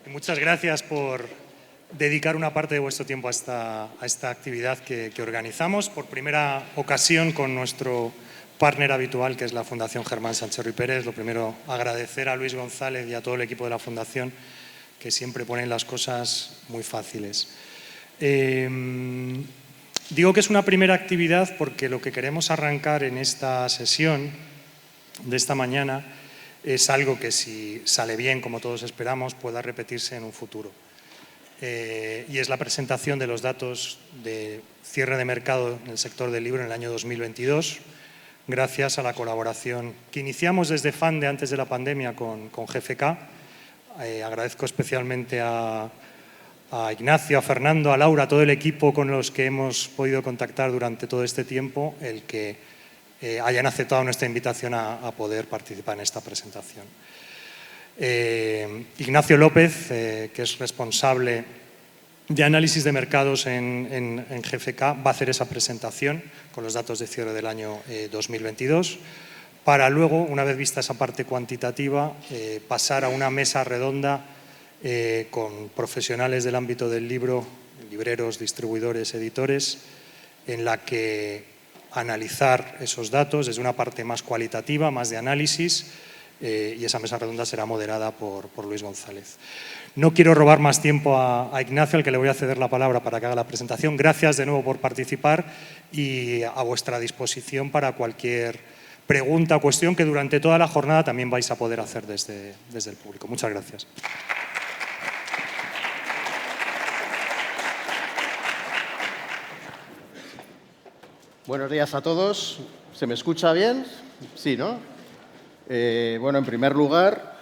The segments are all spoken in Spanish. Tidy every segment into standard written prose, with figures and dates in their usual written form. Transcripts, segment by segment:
Muchas gracias por dedicar una parte de vuestro tiempo a esta actividad que organizamos por primera ocasión con nuestro partner habitual, que es la Fundación Germán Sánchez Ruy Pérez. Lo primero, agradecer a Luis González y a todo el equipo de la Fundación, que siempre ponen las cosas muy fáciles. Digo que es una primera actividad porque lo que queremos arrancar en esta sesión de esta mañana es algo que, si sale bien, como todos esperamos, pueda repetirse en un futuro. Y es la presentación de los datos de cierre de mercado en el sector del libro en el año 2022, gracias a la colaboración que iniciamos desde FANDE antes de la pandemia con GfK. Agradezco especialmente a Ignacio, a Fernando, a Laura, a todo el equipo con los que hemos podido contactar durante todo este tiempo, el que hayan aceptado nuestra invitación a poder participar en esta presentación. Ignacio López, que es responsable de análisis de mercados en GfK, va a hacer esa presentación con los datos de cierre del año 2022, para luego, una vez vista esa parte cuantitativa, pasar a una mesa redonda con profesionales del ámbito del libro, libreros, distribuidores, editores, en la que analizar esos datos desde una parte más cualitativa, más de análisis, y esa mesa redonda será moderada por Luis González. No quiero robar más tiempo a Ignacio, al que le voy a ceder la palabra para que haga la presentación. Gracias de nuevo por participar y a vuestra disposición para cualquier pregunta o cuestión que durante toda la jornada también vais a poder hacer desde el público. Muchas gracias. Buenos días a todos. ¿Se me escucha bien? Sí, ¿no? Bueno, en primer lugar,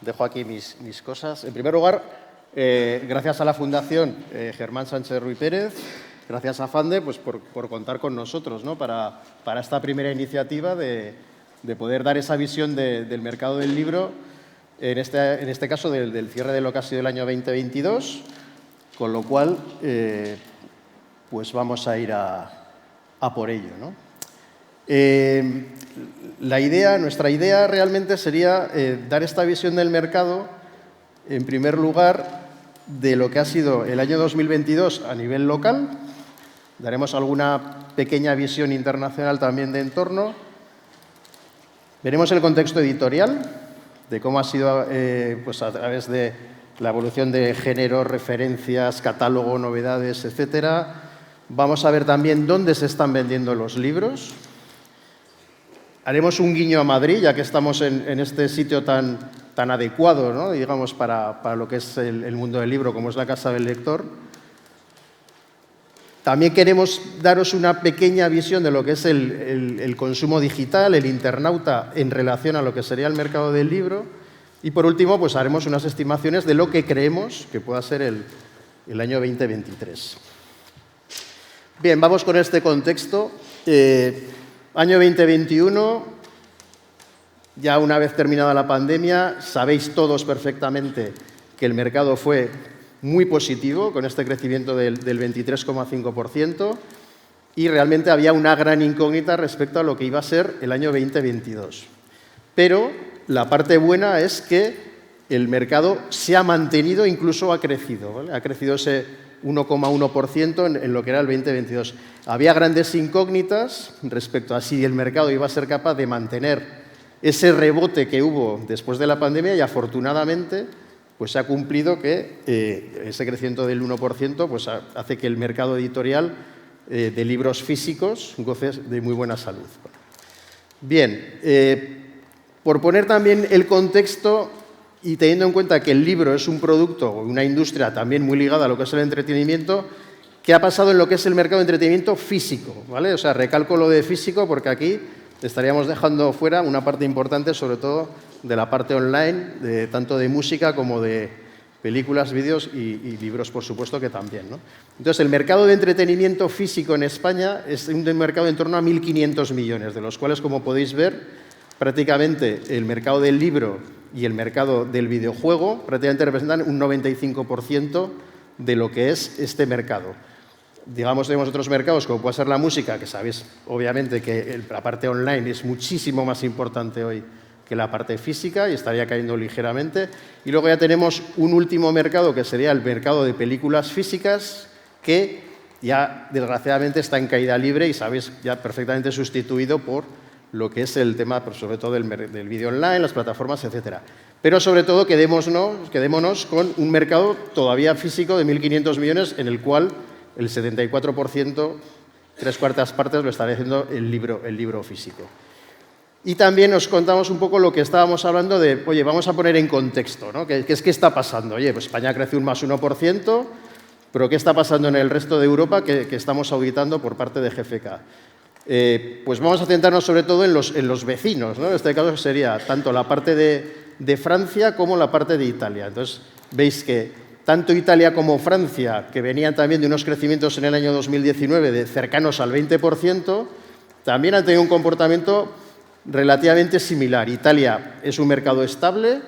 dejo aquí mis cosas. En primer lugar, gracias a la Fundación Germán Sánchez Ruy Pérez, gracias a FANDE, pues por contar con nosotros, ¿no? Para esta primera iniciativa de poder dar esa visión del mercado del libro, en este caso del cierre de lo que ha sido el año 2022, con lo cual, pues vamos a ir a por ello, ¿no? Nuestra idea realmente sería dar esta visión del mercado, en primer lugar, de lo que ha sido el año 2022 a nivel local. Daremos alguna pequeña visión internacional también de entorno. Veremos el contexto editorial, de cómo ha sido pues a través de la evolución de género, referencias, catálogo, novedades, etcétera. Vamos a ver también dónde se están vendiendo los libros. Haremos un guiño a Madrid, ya que estamos en este sitio tan adecuado, ¿no? Digamos, para lo que es el mundo del libro, como es la Casa del Lector. También queremos daros una pequeña visión de lo que es el consumo digital, el internauta, en relación a lo que sería el mercado del libro. Y, por último, pues haremos unas estimaciones de lo que creemos que pueda ser el año 2023. Bien, vamos con este contexto. Año 2021, ya una vez terminada la pandemia, sabéis todos perfectamente que el mercado fue muy positivo, con este crecimiento del 23,5%, y realmente había una gran incógnita respecto a lo que iba a ser el año 2022. Pero la parte buena es que el mercado se ha mantenido, incluso ha crecido, ¿vale? Ha crecido ese 1,1% en lo que era el 2022. Había grandes incógnitas respecto a si el mercado iba a ser capaz de mantener ese rebote que hubo después de la pandemia, y afortunadamente pues se ha cumplido que ese crecimiento del 1% pues hace que el mercado editorial de libros físicos goce de muy buena salud. Bien, por poner también el contexto, y teniendo en cuenta que el libro es un producto o una industria también muy ligada a lo que es el entretenimiento, ¿qué ha pasado en lo que es el mercado de entretenimiento físico? ¿Vale? O sea, recalco lo de físico porque aquí estaríamos dejando fuera una parte importante, sobre todo de la parte online, tanto de música como de películas, vídeos y libros, por supuesto, que también, ¿no? Entonces, el mercado de entretenimiento físico en España es un mercado en torno a 1.500 millones, de los cuales, como podéis ver, prácticamente el mercado del libro y el mercado del videojuego prácticamente representan un 95% de lo que es este mercado. Digamos, tenemos otros mercados, como puede ser la música, que sabéis, obviamente, que la parte online es muchísimo más importante hoy que la parte física y estaría cayendo ligeramente. Y luego ya tenemos un último mercado que sería el mercado de películas físicas que ya desgraciadamente está en caída libre y sabéis ya perfectamente sustituido por lo que es el tema, pues, sobre todo del vídeo online, las plataformas, etcétera. Pero sobre todo quedémonos con un mercado todavía físico de 1.500 millones en el cual el 74%, 3/4 partes, lo estaría haciendo el libro físico. Y también os contamos un poco lo que estábamos hablando de, oye, vamos a poner en contexto, ¿no? ¿Qué está pasando? Oye, pues España crece un más 1%, pero ¿qué está pasando en el resto de Europa que estamos auditando por parte de GfK? Pues vamos a centrarnos sobre todo en los vecinos, ¿no? En este caso sería tanto la parte de Francia como la parte de Italia. Entonces, veis que tanto Italia como Francia, que venían también de unos crecimientos en el año 2019 de cercanos al 20%, también han tenido un comportamiento relativamente similar. Italia es un mercado estable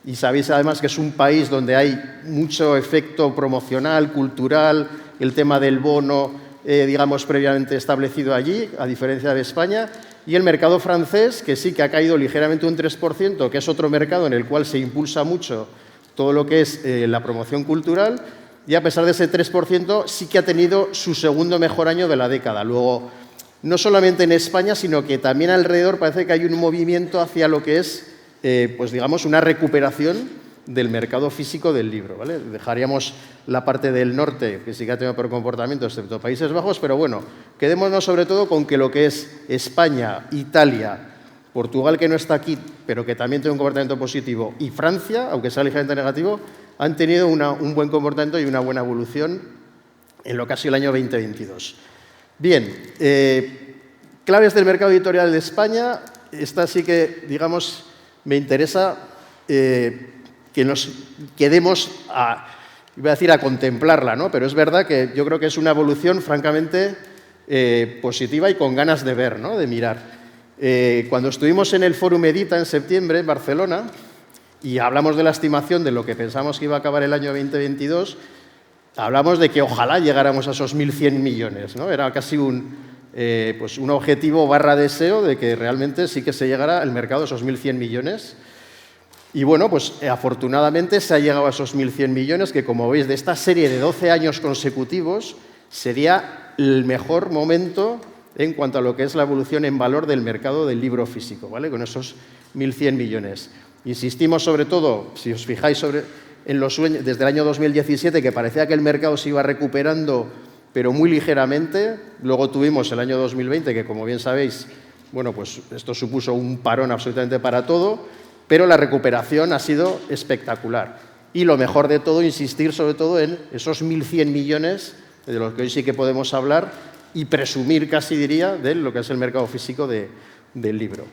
y sabéis además que es un país donde hay mucho efecto promocional, cultural, el tema del bono, digamos, previamente establecido allí, a diferencia de España. Y el mercado francés, que sí que ha caído ligeramente un 3%, que es otro mercado en el cual se impulsa mucho todo lo que es la promoción cultural, y a pesar de ese 3%, sí que ha tenido su segundo mejor año de la década. Luego, no solamente en España, sino que también alrededor parece que hay un movimiento hacia lo que es, pues digamos, una recuperación del mercado físico del libro, ¿vale? Dejaríamos la parte del norte, que sí que ha tenido peor comportamiento, excepto Países Bajos, pero bueno, quedémonos sobre todo con que lo que es España, Italia, Portugal, que no está aquí, pero que también tiene un comportamiento positivo, y Francia, aunque sea ligeramente negativo, han tenido un buen comportamiento y una buena evolución en lo que ha sido el año 2022. Bien, claves del mercado editorial de España. Esta sí que, digamos, me interesa que nos quedemos iba a decir a contemplarla, ¿no? Pero es verdad que yo creo que es una evolución francamente positiva y con ganas de ver, ¿no? De mirar. Cuando estuvimos en el Fórum Edita en septiembre en Barcelona y hablamos de la estimación de lo que pensamos que iba a acabar el año 2022, hablamos de que ojalá llegáramos a esos 1.100 millones, ¿no? Era casi pues un objetivo / deseo de que realmente sí que se llegara al mercado a esos 1.100 millones. Y bueno, pues afortunadamente se ha llegado a esos 1.100 millones, que como veis de esta serie de 12 años consecutivos sería el mejor momento en cuanto a lo que es la evolución en valor del mercado del libro físico, ¿vale? Con esos 1.100 millones. Insistimos sobre todo, si os fijáis en los sueños, desde el año 2017, que parecía que el mercado se iba recuperando, pero muy ligeramente. Luego tuvimos el año 2020, que como bien sabéis, bueno, pues esto supuso un parón absolutamente para todo, pero la recuperación ha sido espectacular. Y lo mejor de todo, insistir sobre todo en esos 1.100 millones, de los que hoy sí que podemos hablar, y presumir, casi diría, de lo que es el mercado físico del libro.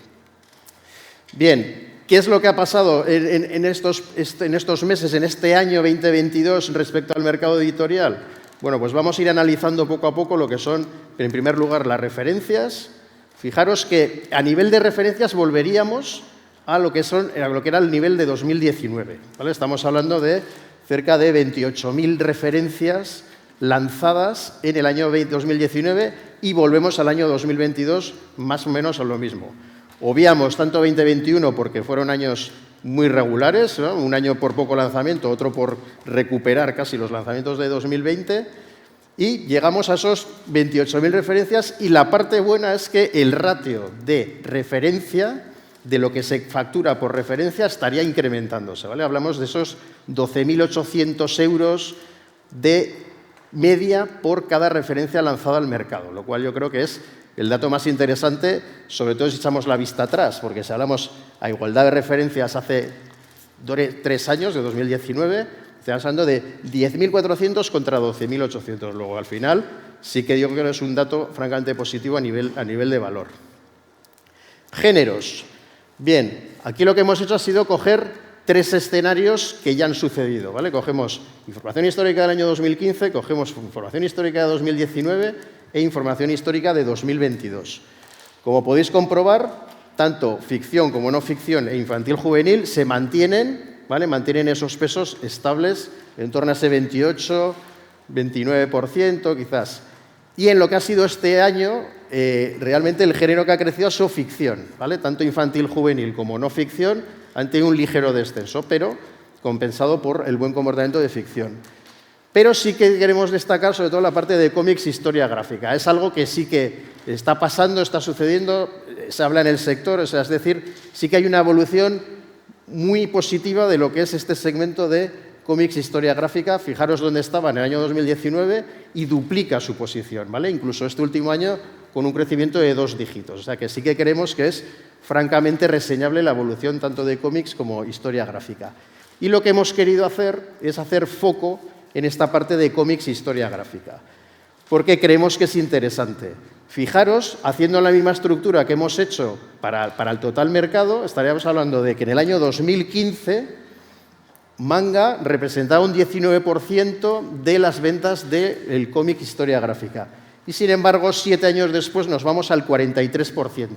Bien, ¿qué es lo que ha pasado en estos meses, en este año 2022, respecto al mercado editorial? Bueno, pues vamos a ir analizando poco a poco lo que son, en primer lugar, las referencias. Fijaros que a nivel de referencias volveríamos a lo que era el nivel de 2019, ¿vale? Estamos hablando de cerca de 28.000 referencias lanzadas en el año 2019 y volvemos al año 2022 más o menos a lo mismo. Obviamos tanto 2021 porque fueron años muy regulares, ¿no? Un año por poco lanzamiento, otro por recuperar casi los lanzamientos de 2020, y llegamos a esos 28.000 referencias, y la parte buena es que el ratio de referencia, de lo que se factura por referencia, estaría incrementándose, ¿vale? Hablamos de esos 12.800 euros de media por cada referencia lanzada al mercado, lo cual yo creo que es el dato más interesante, sobre todo si echamos la vista atrás, porque si hablamos a igualdad de referencias hace 3 años, de 2019, estamos hablando de 10.400 contra 12.800. Luego, al final, sí que yo creo que es un dato francamente positivo a nivel de valor. Géneros. Bien, aquí lo que hemos hecho ha sido coger 3 escenarios que ya han sucedido, ¿vale? Cogemos información histórica del año 2015, cogemos información histórica de 2019 e información histórica de 2022. Como podéis comprobar, tanto ficción como no ficción e infantil juvenil se mantienen, ¿vale? Mantienen esos pesos estables en torno a ese 28, 29% quizás. Y en lo que ha sido este año, realmente el género que ha crecido ha sido ficción, ¿vale? Tanto infantil, juvenil como no ficción han tenido un ligero descenso, pero compensado por el buen comportamiento de ficción. Pero sí que queremos destacar sobre todo la parte de cómics, historia gráfica. Es algo que sí que está pasando, está sucediendo, se habla en el sector, o sea, es decir, sí que hay una evolución muy positiva de lo que es este segmento de cómics, historia gráfica. Fijaros dónde estaba en el año 2019 y duplica su posición, ¿vale? Incluso este último año con un crecimiento de 2 dígitos. O sea, que sí que creemos que es francamente reseñable la evolución tanto de cómics como historia gráfica. Y lo que hemos querido hacer es hacer foco en esta parte de cómics e historia gráfica, porque creemos que es interesante. Fijaros, haciendo la misma estructura que hemos hecho para el total mercado, estaríamos hablando de que en el año 2015 manga representaba un 19% de las ventas del cómic historia gráfica. Y sin embargo, 7 años después nos vamos al 43%.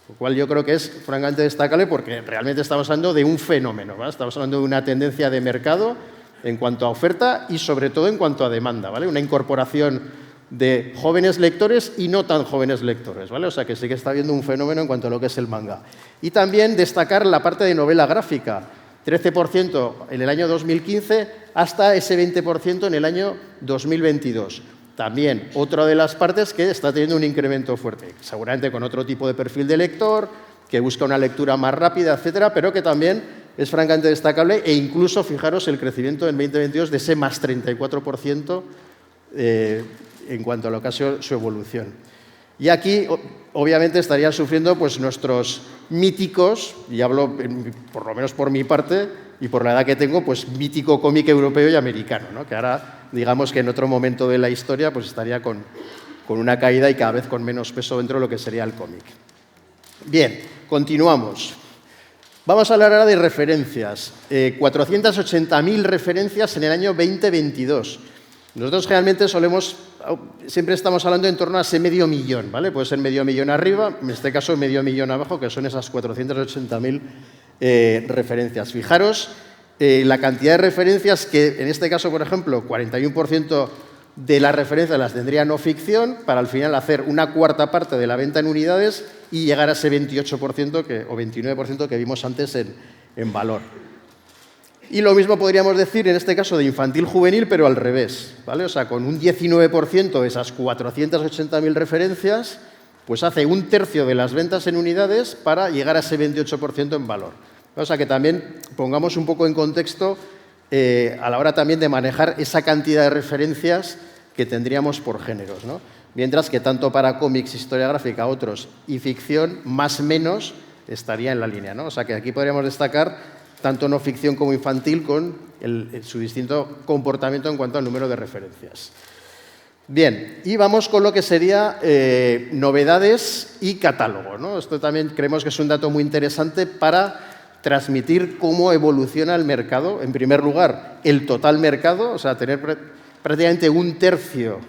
Lo cual yo creo que es francamente destacable porque realmente estamos hablando de un fenómeno, ¿vale? Estamos hablando de una tendencia de mercado en cuanto a oferta y sobre todo en cuanto a demanda, ¿vale? Una incorporación de jóvenes lectores y no tan jóvenes lectores, ¿vale? O sea que sí que está habiendo un fenómeno en cuanto a lo que es el manga. Y también destacar la parte de novela gráfica, 13% en el año 2015 hasta ese 20% en el año 2022. También otra de las partes que está teniendo un incremento fuerte, seguramente con otro tipo de perfil de lector, que busca una lectura más rápida, etcétera, pero que también es francamente destacable e incluso, fijaros, el crecimiento en 2022 de ese más 34% en cuanto a lo que ha sido su evolución. Y aquí, obviamente, estarían sufriendo pues, nuestros míticos, y hablo por lo menos por mi parte y por la edad que tengo, pues mítico cómic europeo y americano, ¿no? Que ahora, digamos que en otro momento de la historia, pues estaría con una caída y cada vez con menos peso dentro de lo que sería el cómic. Bien, continuamos. Vamos a hablar ahora de referencias. 480.000 referencias en el año 2022. Nosotros realmente siempre estamos hablando en torno a ese 500.000, ¿vale? Puede ser 500.000 arriba, en este caso 500.000 abajo, que son esas 480.000 referencias. Fijaros la cantidad de referencias que, en este caso, por ejemplo, 41% de las referencias las tendría no ficción, para al final hacer una cuarta parte de la venta en unidades y llegar a ese 28% o 29% que vimos antes en valor. Y lo mismo podríamos decir en este caso de infantil juvenil, pero al revés, ¿vale? O sea, con un 19% de esas 480.000 referencias, pues hace un tercio de las ventas en unidades para llegar a ese 28% en valor. O sea, que también pongamos un poco en contexto a la hora también de manejar esa cantidad de referencias que tendríamos por géneros, ¿no? Mientras que tanto para cómics, historia gráfica, otros y ficción, más o menos estaría en la línea, ¿no? O sea, que aquí podríamos destacar tanto no ficción como infantil, con su distinto comportamiento en cuanto al número de referencias. Bien, y vamos con lo que sería novedades y catálogo, ¿no? Esto también creemos que es un dato muy interesante para transmitir cómo evoluciona el mercado. En primer lugar, el total mercado, o sea, tener prácticamente un tercio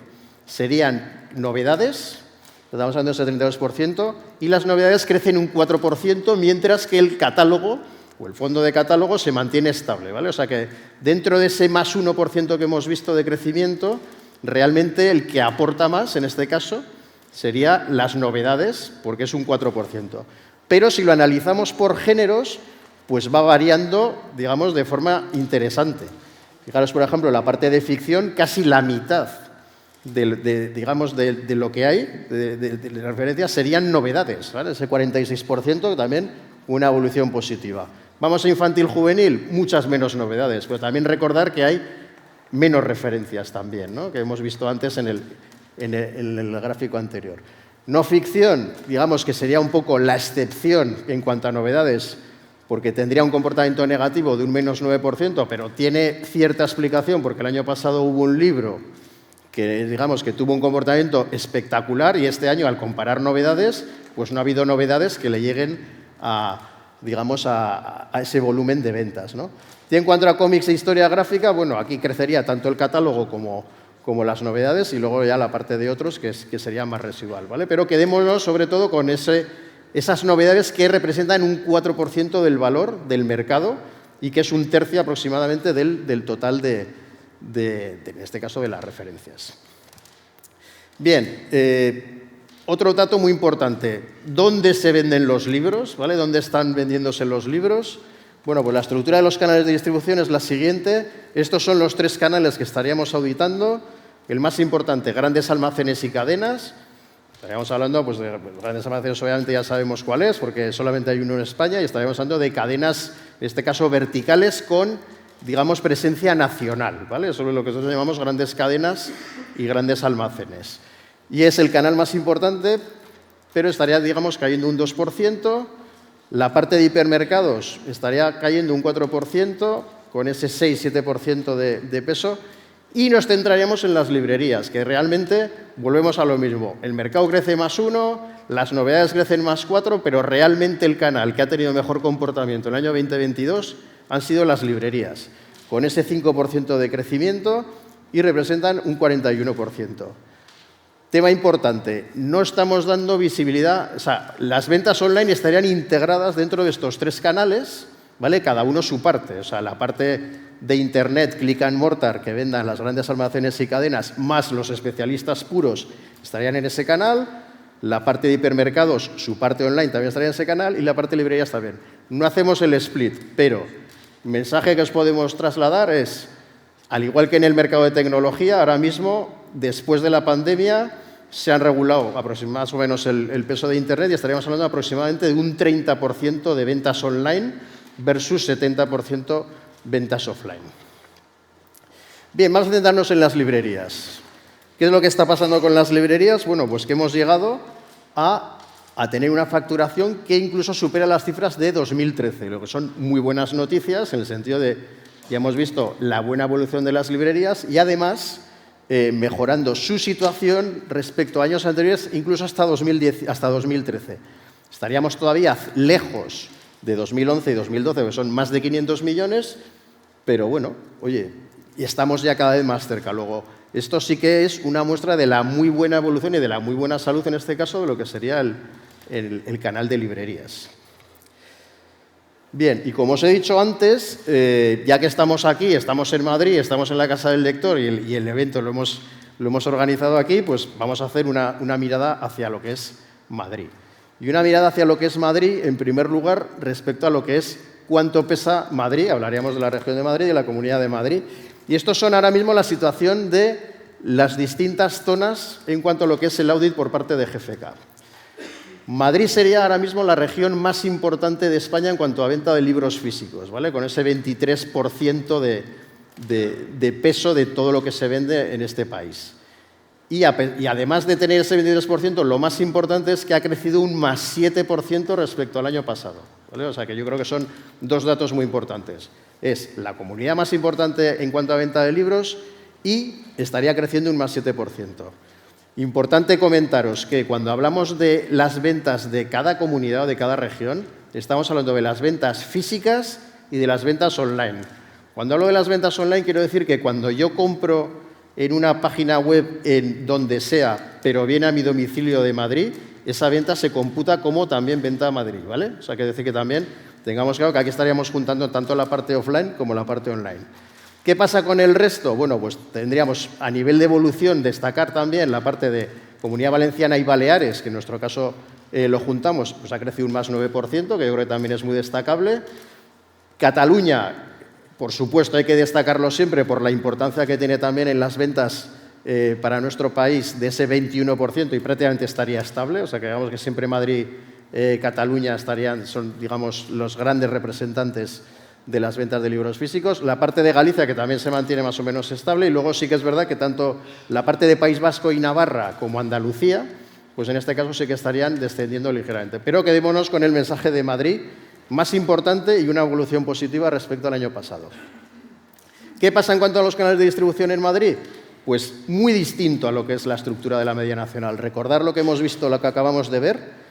serían novedades, estamos hablando del 72%, y las novedades crecen un 4%, mientras que el catálogo o el fondo de catálogo se mantiene estable, ¿vale? O sea que dentro de ese más 1% que hemos visto de crecimiento, realmente el que aporta más, en este caso, sería las novedades, porque es un 4%. Pero si lo analizamos por géneros, pues va variando, digamos, de forma interesante. Fijaros, por ejemplo, la parte de ficción, casi la mitad de lo que hay, de referencias, serían novedades, ¿vale? Ese 46% también una evolución positiva. Vamos a infantil juvenil, muchas menos novedades, pero también recordar que hay menos referencias también, ¿no? Que hemos visto antes en el gráfico anterior. No ficción, digamos que sería un poco la excepción en cuanto a novedades, porque tendría un comportamiento negativo de un menos 9%, pero tiene cierta explicación, porque el año pasado hubo un libro que, digamos, que tuvo un comportamiento espectacular y este año, al comparar novedades, pues no ha habido novedades que le lleguen a ese volumen de ventas, ¿no? Y en cuanto a cómics e historia gráfica, bueno, aquí crecería tanto el catálogo como las novedades y luego ya la parte de otros que sería más residual, ¿vale? Pero quedémonos sobre todo con esas novedades que representan un 4% del valor del mercado y que es un tercio aproximadamente del total en este caso, de las referencias. Bien, otro dato muy importante. ¿Dónde se venden los libros? ¿Vale? ¿Dónde están vendiéndose los libros? Bueno, pues la estructura de los canales de distribución es la siguiente. Estos son los 3 canales que estaríamos auditando. El más importante, grandes almacenes y cadenas. Estaríamos hablando pues, de grandes almacenes, obviamente ya sabemos cuál es, porque solamente hay uno en España, y estaríamos hablando de cadenas, en este caso verticales, con, digamos, presencia nacional, ¿vale? Eso es lo que nosotros llamamos grandes cadenas y grandes almacenes. Y es el canal más importante, pero estaría, digamos, cayendo un 2%. La parte de hipermercados estaría cayendo un 4%, con ese 6-7% de peso. Y nos centraríamos en las librerías, que realmente volvemos a lo mismo. El mercado crece +1, las novedades crecen +4, pero realmente el canal que ha tenido mejor comportamiento en el año 2022 han sido las librerías, con ese 5% de crecimiento y representan un 41%. Tema importante, no estamos dando visibilidad, o sea, las ventas online estarían integradas dentro de estos 3 canales, ¿vale? Cada uno su parte, o sea, la parte de Internet, click and mortar, que vendan las grandes almacenes y cadenas, más los especialistas puros, estarían en ese canal. La parte de hipermercados, su parte online, también estaría en ese canal, y la parte de librerías también. No hacemos el split, pero el mensaje que os podemos trasladar es, al igual que en el mercado de tecnología, ahora mismo, después de la pandemia, se han regulado más o menos el peso de Internet, y estaríamos hablando aproximadamente de un 30% de ventas online versus 70% ventas offline. Bien, vamos a centrarnos en las librerías. ¿Qué es lo que está pasando con las librerías? Bueno, pues que hemos llegado a tener una facturación que incluso supera las cifras de 2013, lo que son muy buenas noticias en el sentido de, ya hemos visto la buena evolución de las librerías y además mejorando su situación respecto a años anteriores, incluso hasta 2013. Estaríamos todavía lejos de 2011 y 2012, que son más de 500 millones, pero bueno, oye, y estamos ya cada vez más cerca. Luego, esto sí que es una muestra de la muy buena evolución y de la muy buena salud, en este caso, de lo que sería el canal de librerías. Bien, y como os he dicho antes, ya que estamos aquí, estamos en Madrid, estamos en la Casa del Lector y el evento lo hemos organizado aquí, pues vamos a hacer una mirada hacia lo que es Madrid. Y una mirada hacia lo que es Madrid, en primer lugar, respecto a lo que es cuánto pesa Madrid. Hablaríamos de la región de Madrid y de la Comunidad de Madrid. Y estos son ahora mismo la situación de las distintas zonas en cuanto a lo que es el audit por parte de GfK. Madrid sería ahora mismo la región más importante de España en cuanto a venta de libros físicos, ¿vale? Con ese 23% de peso de todo lo que se vende en este país. Y además de tener ese 23%, lo más importante es que ha crecido un +7% respecto al año pasado, ¿vale? O sea que yo creo que son 2 datos muy importantes. Es la comunidad más importante en cuanto a venta de libros y estaría creciendo un +7%. Importante comentaros que cuando hablamos de las ventas de cada comunidad o de cada región, estamos hablando de las ventas físicas y de las ventas online. Cuando hablo de las ventas online, quiero decir que cuando yo compro en una página web en donde sea, pero viene a mi domicilio de Madrid, esa venta se computa como también venta a Madrid, ¿vale? O sea, quiere decir que también tengamos claro que aquí estaríamos juntando tanto la parte offline como la parte online. ¿Qué pasa con el resto? Bueno, pues tendríamos a nivel de evolución destacar también la parte de Comunidad Valenciana y Baleares, que en nuestro caso lo juntamos, pues ha crecido un +9%, que yo creo que también es muy destacable. Cataluña, por supuesto, hay que destacarlo siempre por la importancia que tiene también en las ventas para nuestro país de ese 21% y prácticamente estaría estable. O sea, que digamos que siempre Madrid, Cataluña son, digamos, los grandes representantes de las ventas de libros físicos. La parte de Galicia, que también se mantiene más o menos estable. Y luego sí que es verdad que tanto la parte de País Vasco y Navarra como Andalucía, pues en este caso sí que estarían descendiendo ligeramente. Pero quedémonos con el mensaje de Madrid, más importante y una evolución positiva respecto al año pasado. ¿Qué pasa en cuanto a los canales de distribución en Madrid? Pues muy distinto a lo que es la estructura de la media nacional. Recordar lo que hemos visto, lo que acabamos de ver,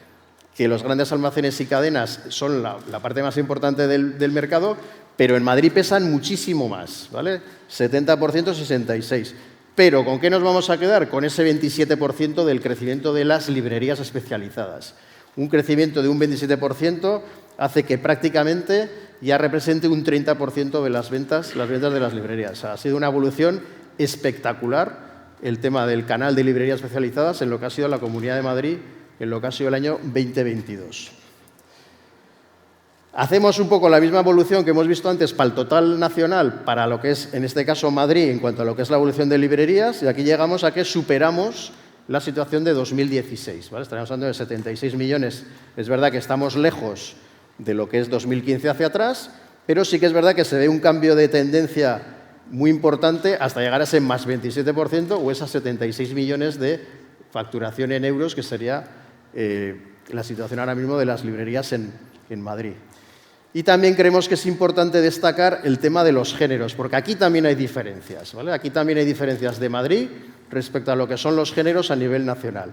que los grandes almacenes y cadenas son la parte más importante del mercado, pero en Madrid pesan muchísimo más, ¿vale? 70%, 66%. Pero ¿con qué nos vamos a quedar? Con ese 27% del crecimiento de las librerías especializadas. Un crecimiento de un 27% hace que prácticamente ya represente un 30% de las ventas de las librerías. O sea, ha sido una evolución espectacular el tema del canal de librerías especializadas en lo que ha sido la Comunidad de Madrid, en lo que ha sido el año 2022. Hacemos un poco la misma evolución que hemos visto antes para el total nacional, para lo que es, en este caso, Madrid, en cuanto a lo que es la evolución de librerías, y aquí llegamos a que superamos la situación de 2016. ¿Vale? Estaríamos hablando de 76 millones. Es verdad que estamos lejos de lo que es 2015 hacia atrás, pero sí que es verdad que se ve un cambio de tendencia muy importante hasta llegar a ese más 27% o esas 76 millones de facturación en euros, que sería la situación ahora mismo de las librerías en Madrid. Y también creemos que es importante destacar el tema de los géneros, porque aquí también hay diferencias, ¿vale? Aquí también hay diferencias de Madrid respecto a lo que son los géneros a nivel nacional.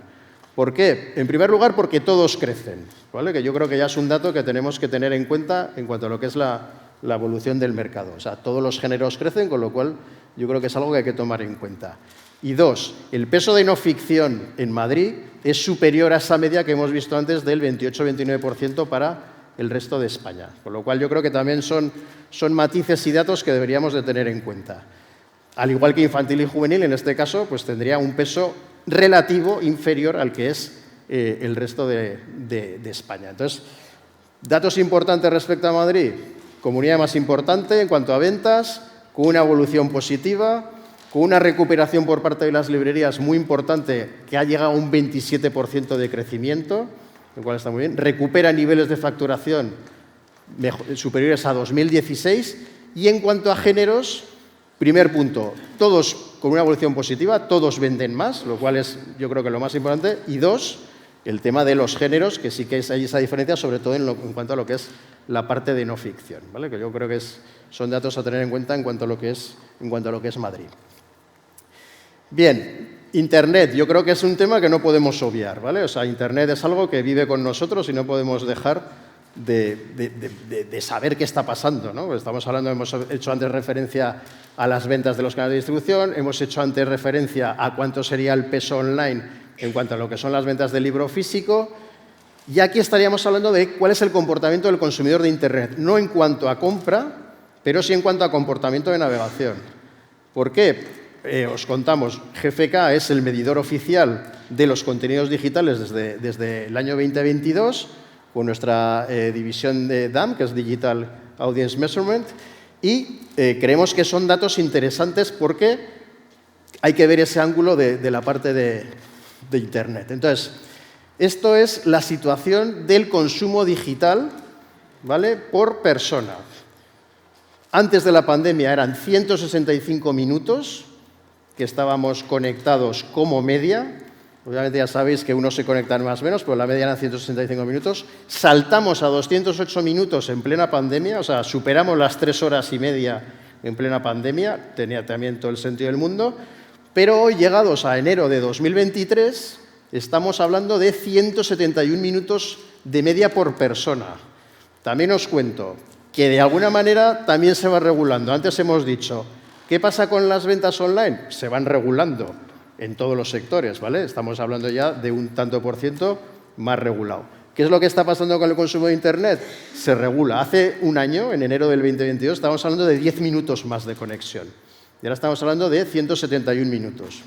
¿Por qué? En primer lugar, porque todos crecen, ¿vale? Que yo creo que ya es un dato que tenemos que tener en cuenta en cuanto a lo que es la evolución del mercado. O sea, todos los géneros crecen, con lo cual yo creo que es algo que hay que tomar en cuenta. Y dos, el peso de no ficción en Madrid es superior a esa media que hemos visto antes del 28-29% para el resto de España. Con lo cual yo creo que también son matices y datos que deberíamos de tener en cuenta. Al igual que infantil y juvenil, en este caso, pues tendría un peso relativo inferior al que es el resto de España. Entonces, datos importantes respecto a Madrid. Comunidad más importante en cuanto a ventas, con una evolución positiva, con una recuperación por parte de las librerías muy importante, que ha llegado a un 27% de crecimiento, lo cual está muy bien. Recupera niveles de facturación superiores a 2016. Y en cuanto a géneros, primer punto, todos con una evolución positiva, todos venden más, lo cual es, yo creo que lo más importante. Y dos, el tema de los géneros, que sí que hay esa diferencia, sobre todo en cuanto a lo que es la parte de no ficción, ¿vale? Que yo creo que son datos a tener en cuenta en cuanto a lo que es Madrid. Bien. Internet, yo creo que es un tema que no podemos obviar, ¿vale? O sea, Internet es algo que vive con nosotros y no podemos dejar de saber qué está pasando, ¿no? Estamos hablando, hemos hecho antes referencia a las ventas de los canales de distribución, hemos hecho antes referencia a cuánto sería el peso online en cuanto a lo que son las ventas del libro físico, y aquí estaríamos hablando de cuál es el comportamiento del consumidor de Internet, no en cuanto a compra, pero sí en cuanto a comportamiento de navegación. ¿Por qué? Os contamos, GfK es el medidor oficial de los contenidos digitales desde el año 2022, con nuestra división de DAM, que es Digital Audience Measurement, y creemos que son datos interesantes porque hay que ver ese ángulo de la parte de Internet. Entonces, esto es la situación del consumo digital, ¿vale?, por persona. Antes de la pandemia eran 165 minutos que estábamos conectados como media. Obviamente ya sabéis que unos se conectan más o menos, pero la media eran 165 minutos. Saltamos a 208 minutos en plena pandemia, o sea, superamos las 3 horas y media en plena pandemia, tenía también todo el sentido del mundo, pero hoy, llegados a enero de 2023, estamos hablando de 171 minutos de media por persona. También os cuento que de alguna manera también se va regulando. Antes hemos dicho, ¿qué pasa con las ventas online? Se van regulando en todos los sectores, ¿vale? Estamos hablando ya de un tanto por ciento más regulado. ¿Qué es lo que está pasando con el consumo de Internet? Se regula. Hace un año, en enero del 2022, estábamos hablando de 10 minutos más de conexión. Y ahora estamos hablando de 171 minutos.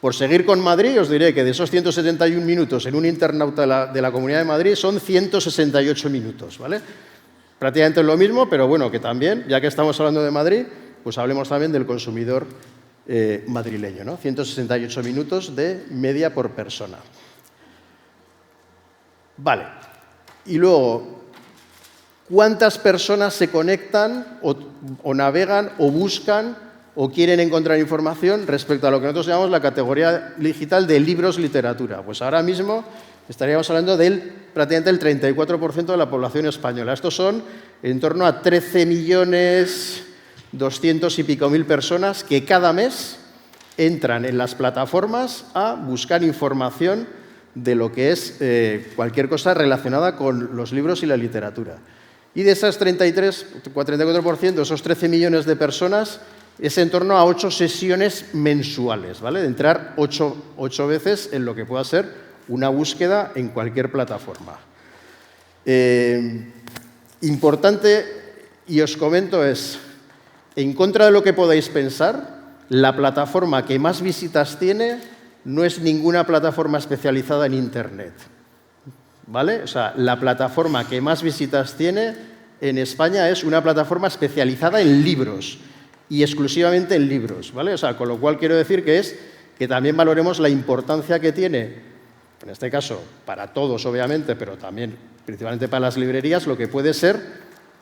Por seguir con Madrid, os diré que de esos 171 minutos en un internauta de la Comunidad de Madrid son 168 minutos, ¿vale? Prácticamente lo mismo, pero bueno, que también, ya que estamos hablando de Madrid, pues hablemos también del consumidor madrileño, ¿no? 168 minutos de media por persona. Vale. Y luego, ¿cuántas personas se conectan o navegan o buscan o quieren encontrar información respecto a lo que nosotros llamamos la categoría digital de libros literatura? Pues ahora mismo estaríamos hablando del prácticamente el 34% de la población española. Estos son en torno a 13.200.000 y pico personas que cada mes entran en las plataformas a buscar información de lo que es cualquier cosa relacionada con los libros y la literatura. Y de esas 34%, esos 13 millones de personas, es en torno a 8 sesiones mensuales, ¿vale? De entrar 8 veces en lo que pueda ser una búsqueda en cualquier plataforma. Importante, y os comento, es, en contra de lo que podáis pensar, la plataforma que más visitas tiene no es ninguna plataforma especializada en Internet, ¿vale? O sea, la plataforma que más visitas tiene en España es una plataforma especializada en libros y exclusivamente en libros, ¿vale? O sea, con lo cual quiero decir que también valoremos la importancia que tiene, en este caso para todos obviamente, pero también principalmente para las librerías, lo que puede ser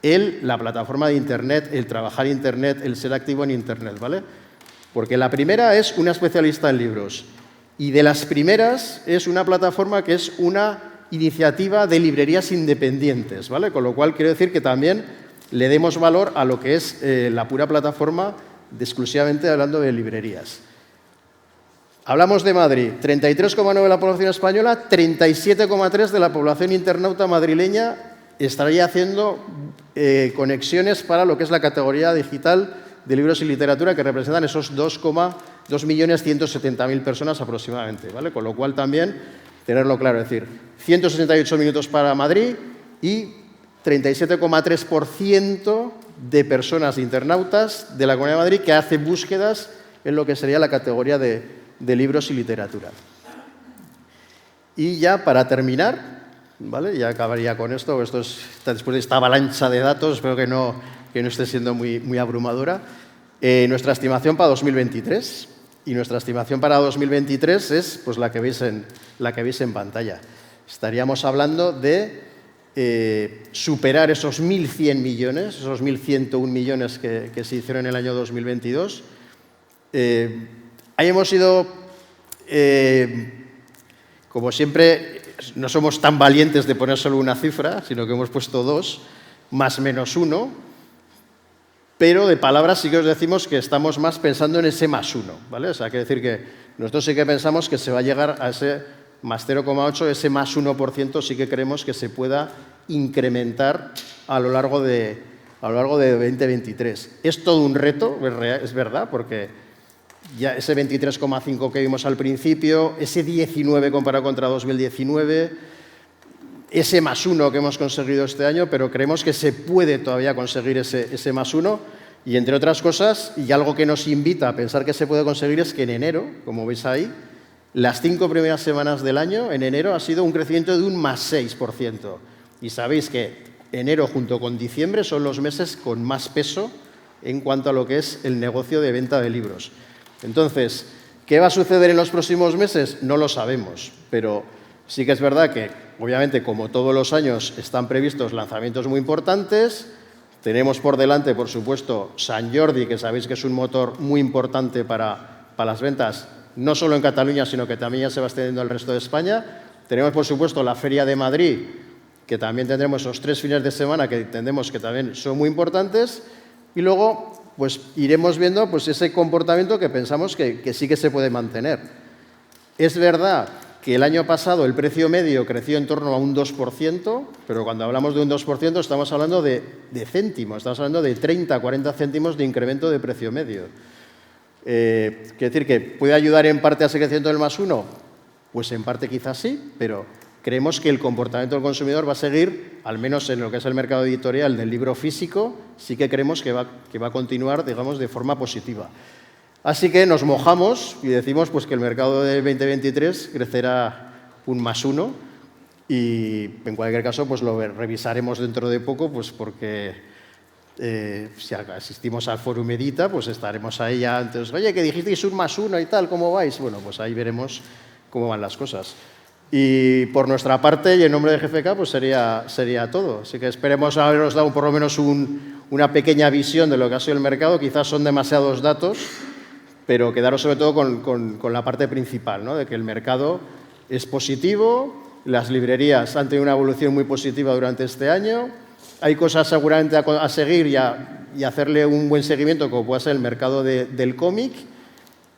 la plataforma de Internet, el trabajar Internet, el ser activo en Internet, ¿vale? Porque la primera es una especialista en libros y de las primeras es una plataforma que es una iniciativa de librerías independientes, ¿vale? Con lo cual quiero decir que también le demos valor a lo que es la pura plataforma exclusivamente hablando de librerías. Hablamos de Madrid, 33,9% de la población española, 37,3% de la población internauta madrileña estaría haciendo conexiones para lo que es la categoría digital de libros y literatura, que representan esos 2.170.000 personas aproximadamente, ¿vale? Con lo cual también tenerlo claro, es decir, 168 minutos para Madrid y 37,3% de personas internautas de la Comunidad de Madrid que hace búsquedas en lo que sería la categoría de libros y literatura. Y ya para terminar, ¿vale? Ya acabaría con esto, después de esta avalancha de datos, espero que no esté siendo muy abrumadora. Nuestra estimación para 2023, y nuestra estimación para 2023 es pues, la que veis en pantalla. Estaríamos hablando de superar esos 1.100 millones, esos 1.101 millones que se hicieron en el año 2022. Ahí hemos ido, como siempre, no somos tan valientes de poner solo una cifra, sino que hemos puesto 2, más menos 1, pero de palabras sí que os decimos que estamos más pensando en ese más 1, ¿vale? O sea, quiere decir que nosotros sí que pensamos que se va a llegar a ese más 0,8, ese más 1% sí que creemos que se pueda incrementar a lo largo de 2023. Es todo un reto, es verdad, porque ya ese 23,5 que vimos al principio, ese 19 comparado contra 2019, ese más 1 que hemos conseguido este año, pero creemos que se puede todavía conseguir ese más 1 y, entre otras cosas, y algo que nos invita a pensar que se puede conseguir es que en enero, como veis ahí, las 5 primeras semanas del año, en enero ha sido un crecimiento de un más 6%. Y sabéis que enero junto con diciembre son los meses con más peso en cuanto a lo que es el negocio de venta de libros. Entonces, ¿qué va a suceder en los próximos meses? No lo sabemos, pero sí que es verdad que, obviamente, como todos los años, están previstos lanzamientos muy importantes. Tenemos por delante, por supuesto, Sant Jordi, que sabéis que es un motor muy importante para las ventas, no solo en Cataluña, sino que también ya se va extendiendo al resto de España. Tenemos, por supuesto, la Feria de Madrid, que también tendremos esos 3 fines de semana que entendemos que también son muy importantes. Y luego pues iremos viendo pues, ese comportamiento que pensamos que sí que se puede mantener. Es verdad que el año pasado el precio medio creció en torno a un 2%, pero cuando hablamos de un 2% estamos hablando de céntimos, estamos hablando de 30, 40 céntimos de incremento de precio medio. ¿Quiere decir que puede ayudar en parte a ese crecimiento del más 1? Pues en parte quizás sí, pero creemos que el comportamiento del consumidor va a seguir, al menos en lo que es el mercado editorial del libro físico, sí que creemos que va a continuar, digamos, de forma positiva. Así que nos mojamos y decimos pues, que el mercado del 2023 crecerá un más 1 y, en cualquier caso, pues lo revisaremos dentro de poco, pues porque si asistimos al Fórum Edita, pues estaremos ahí ya antes. Oye, que dijisteis un más 1 y tal, ¿cómo vais? Bueno, pues ahí veremos cómo van las cosas. Y por nuestra parte, y en nombre de GFK, pues sería todo. Así que esperemos haberos dado por lo menos una pequeña visión de lo que ha sido el mercado. Quizás son demasiados datos, pero quedaros sobre todo con la parte principal, ¿no? De que el mercado es positivo, las librerías han tenido una evolución muy positiva durante este año, hay cosas seguramente a seguir y hacerle un buen seguimiento, como puede ser el mercado del cómic,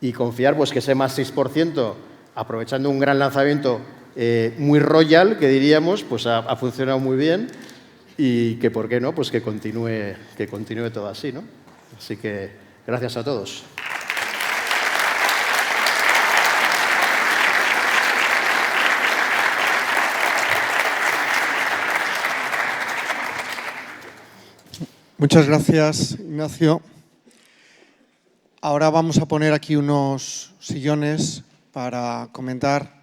y confiar pues, que ese más 6%, aprovechando un gran lanzamiento muy royal, que diríamos, pues ha funcionado muy bien y que, ¿por qué no?, pues que continúe todo así, ¿no? Así que gracias a todos. Muchas gracias, Ignacio. Ahora vamos a poner aquí unos sillones para comentar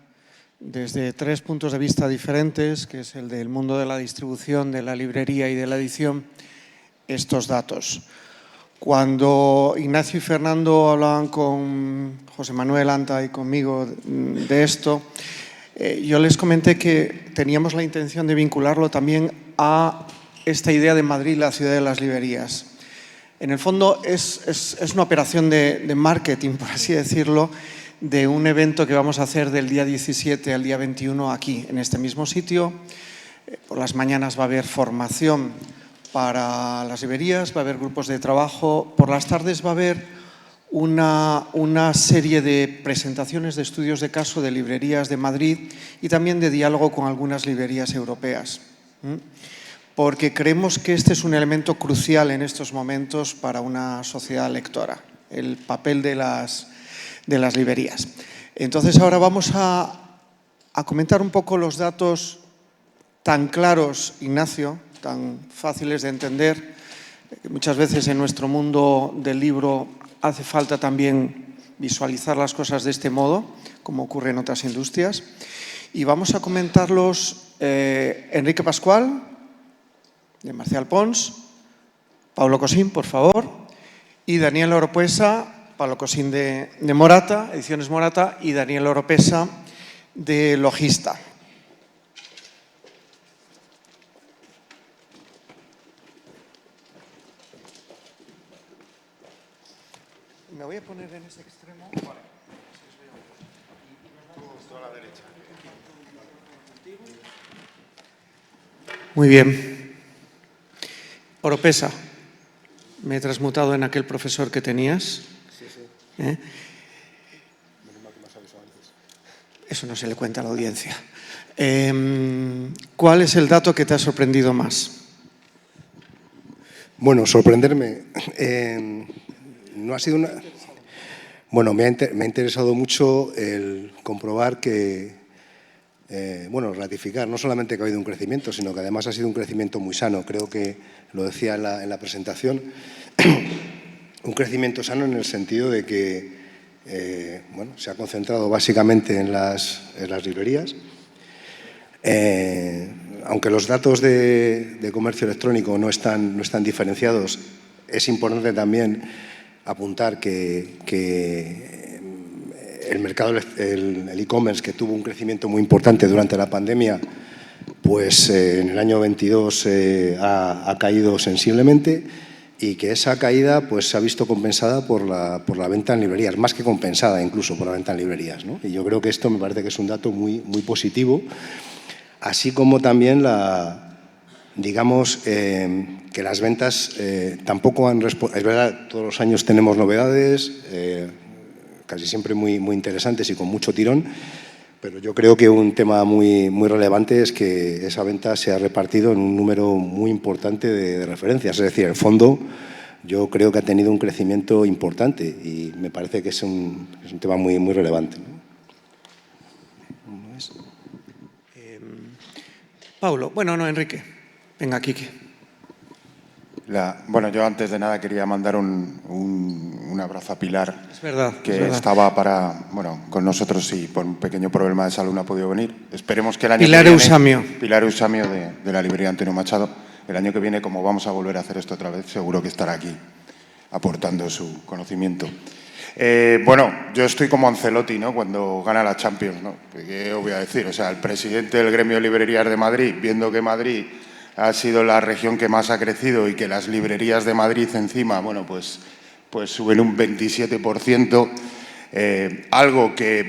desde 3 puntos de vista diferentes, que es el del mundo de la distribución, de la librería y de la edición, estos datos. Cuando Ignacio y Fernando hablaban con José Manuel Anta y conmigo de esto, yo les comenté que teníamos la intención de vincularlo también a esta idea de Madrid, la ciudad de las librerías. En el fondo es una operación de marketing, por así decirlo, de un evento que vamos a hacer del día 17 al día 21 aquí, en este mismo sitio. Por las mañanas va a haber formación para las librerías, va a haber grupos de trabajo. Por las tardes va a haber una serie de presentaciones de estudios de caso de librerías de Madrid y también de diálogo con algunas librerías europeas. Porque creemos que este es un elemento crucial en estos momentos para una sociedad lectora, el papel de las librerías. Entonces, ahora vamos a comentar un poco los datos tan claros, Ignacio, tan fáciles de entender, que muchas veces en nuestro mundo del libro hace falta también visualizar las cosas de este modo, como ocurre en otras industrias. Y vamos a comentarlos Enrique Pascual, de Marcial Pons, Pablo Cosín, por favor, y Daniel Oropesa, Pablo Cosín de Morata, Ediciones Morata, y Daniel Oropesa de Logista. Me voy a poner en ese extremo. Vale. Justo a la derecha. Muy bien. Oropesa, me he transmutado en aquel profesor que tenías. Sí, sí. Eso no se le cuenta a la audiencia. ¿Cuál es el dato que te ha sorprendido más? Bueno, sorprenderme. No ha sido una... Bueno, me ha interesado mucho el comprobar que, ratificar no solamente que ha habido un crecimiento, sino que además ha sido un crecimiento muy sano. Creo que lo decía en la presentación, un crecimiento sano en el sentido de que se ha concentrado básicamente en las librerías. Aunque los datos de comercio electrónico no están diferenciados, es importante también apuntar que el mercado, el e-commerce, que tuvo un crecimiento muy importante durante la pandemia, pues en el año 22 ha caído sensiblemente, y que esa caída pues se ha visto compensada por la venta en librerías, más que compensada incluso por la venta en librerías, ¿no? Y yo creo que esto me parece que es un dato muy positivo, así como también que las ventas tampoco han respondido. Es verdad, todos los años tenemos novedades, casi siempre muy interesantes y con mucho tirón, pero yo creo que un tema muy relevante es que esa venta se ha repartido en un número muy importante de referencias. Es decir, el fondo yo creo que ha tenido un crecimiento importante y me parece que es un tema muy relevante, ¿no? Paulo. Bueno, no, Enrique. Venga, Quique. Bueno, yo antes de nada quería mandar un abrazo a Pilar, es verdad, estaba con nosotros y por un pequeño problema de salud no ha podido venir. Esperemos que el año Pilar que viene… Eusamio. Pilar Eusamio de la librería Antonio Machado. El año que viene, como vamos a volver a hacer esto otra vez, seguro que estará aquí aportando su conocimiento. Yo estoy como Ancelotti, ¿no?, cuando gana la Champions, ¿no? ¿Qué os voy a decir? O sea, el presidente del gremio de librerías de Madrid, viendo que Madrid ha sido la región que más ha crecido y que las librerías de Madrid encima, pues suben un 27%, algo que,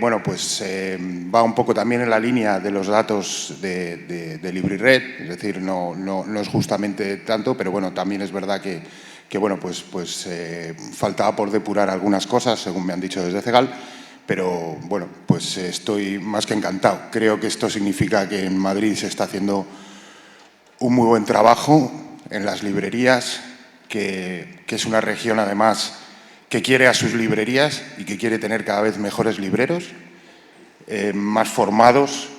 va un poco también en la línea de los datos de LibriRed, es decir, no es justamente tanto, pero bueno, también es verdad que faltaba por depurar algunas cosas, según me han dicho desde CEGAL, pero estoy más que encantado. Creo que esto significa que en Madrid se está haciendo un muy buen trabajo en las librerías, que es una región además que quiere a sus librerías y que quiere tener cada vez mejores libreros, más formados.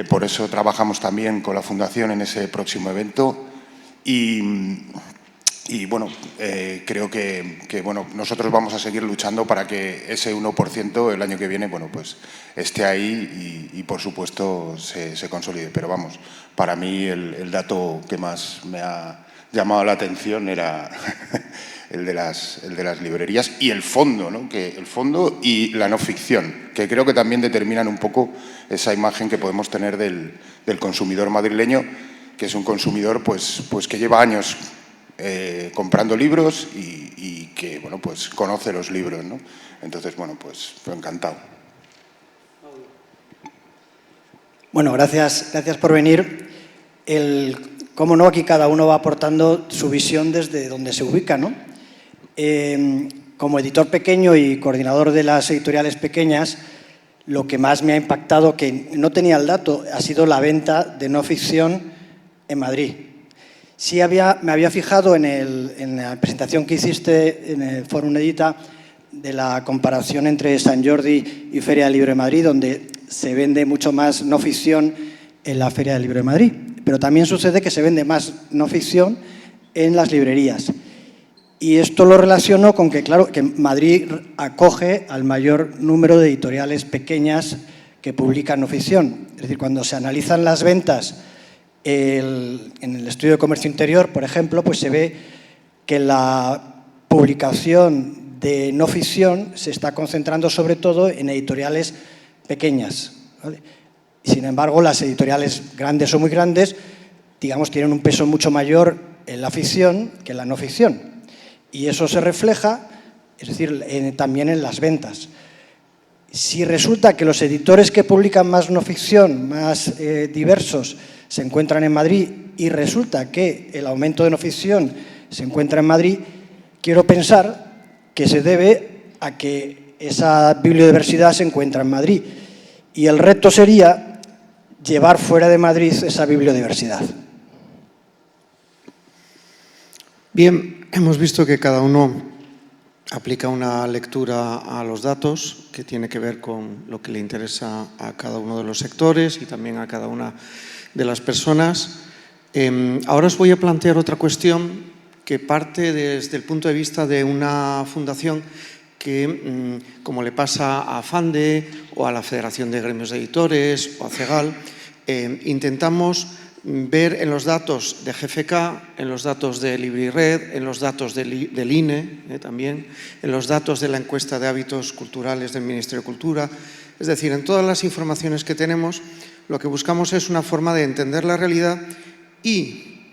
Por eso trabajamos también con la Fundación en ese próximo evento. Y Y bueno, creo que bueno, nosotros vamos a seguir luchando para que ese 1% el año que viene, bueno, pues esté ahí y por supuesto se consolide. Pero vamos, para mí el dato que más me ha llamado la atención era el de las librerías y el fondo, ¿no? Que el fondo y la no ficción, que creo que también determinan un poco esa imagen que podemos tener del consumidor madrileño, que es un consumidor pues que lleva años comprando libros y que, bueno, pues conoce los libros, ¿no? Entonces, bueno, pues encantado. Bueno, gracias por venir. Cómo no, aquí cada uno va aportando su visión desde donde se ubica, ¿no? Como editor pequeño y coordinador de las editoriales pequeñas, lo que más me ha impactado, que no tenía el dato, ha sido la venta de no ficción en Madrid. Sí me había fijado en la presentación que hiciste en el Fórum Edita de la comparación entre Sant Jordi y Feria del Libro de Madrid, donde se vende mucho más no ficción en la Feria del Libro de Madrid. Pero también sucede que se vende más no ficción en las librerías. Y esto lo relaciono con que, claro, que Madrid acoge al mayor número de editoriales pequeñas que publican no ficción. Es decir, cuando se analizan las ventas en el estudio de comercio interior, por ejemplo, pues se ve que la publicación de no ficción se está concentrando sobre todo en editoriales pequeñas, ¿vale? Sin embargo, las editoriales grandes o muy grandes, digamos, tienen un peso mucho mayor en la ficción que en la no ficción. Y eso se refleja, es decir, también en las ventas. Si resulta que los editores que publican más no ficción, más diversos, se encuentran en Madrid y resulta que el aumento de no ficción se encuentra en Madrid, quiero pensar que se debe a que esa bibliodiversidad se encuentra en Madrid. Y el reto sería llevar fuera de Madrid esa bibliodiversidad. Bien, hemos visto que cada uno aplica una lectura a los datos que tiene que ver con lo que le interesa a cada uno de los sectores y también a cada una de las personas. Ahora os voy a plantear otra cuestión que parte desde el punto de vista de una fundación que, como le pasa a FANDE o a la Federación de Gremios de Editores o a CEGAL, intentamos ver en los datos de GFK, en los datos de LibriRed, en los datos del INE también, en los datos de la encuesta de hábitos culturales del Ministerio de Cultura, es decir, en todas las informaciones que tenemos, lo que buscamos es una forma de entender la realidad y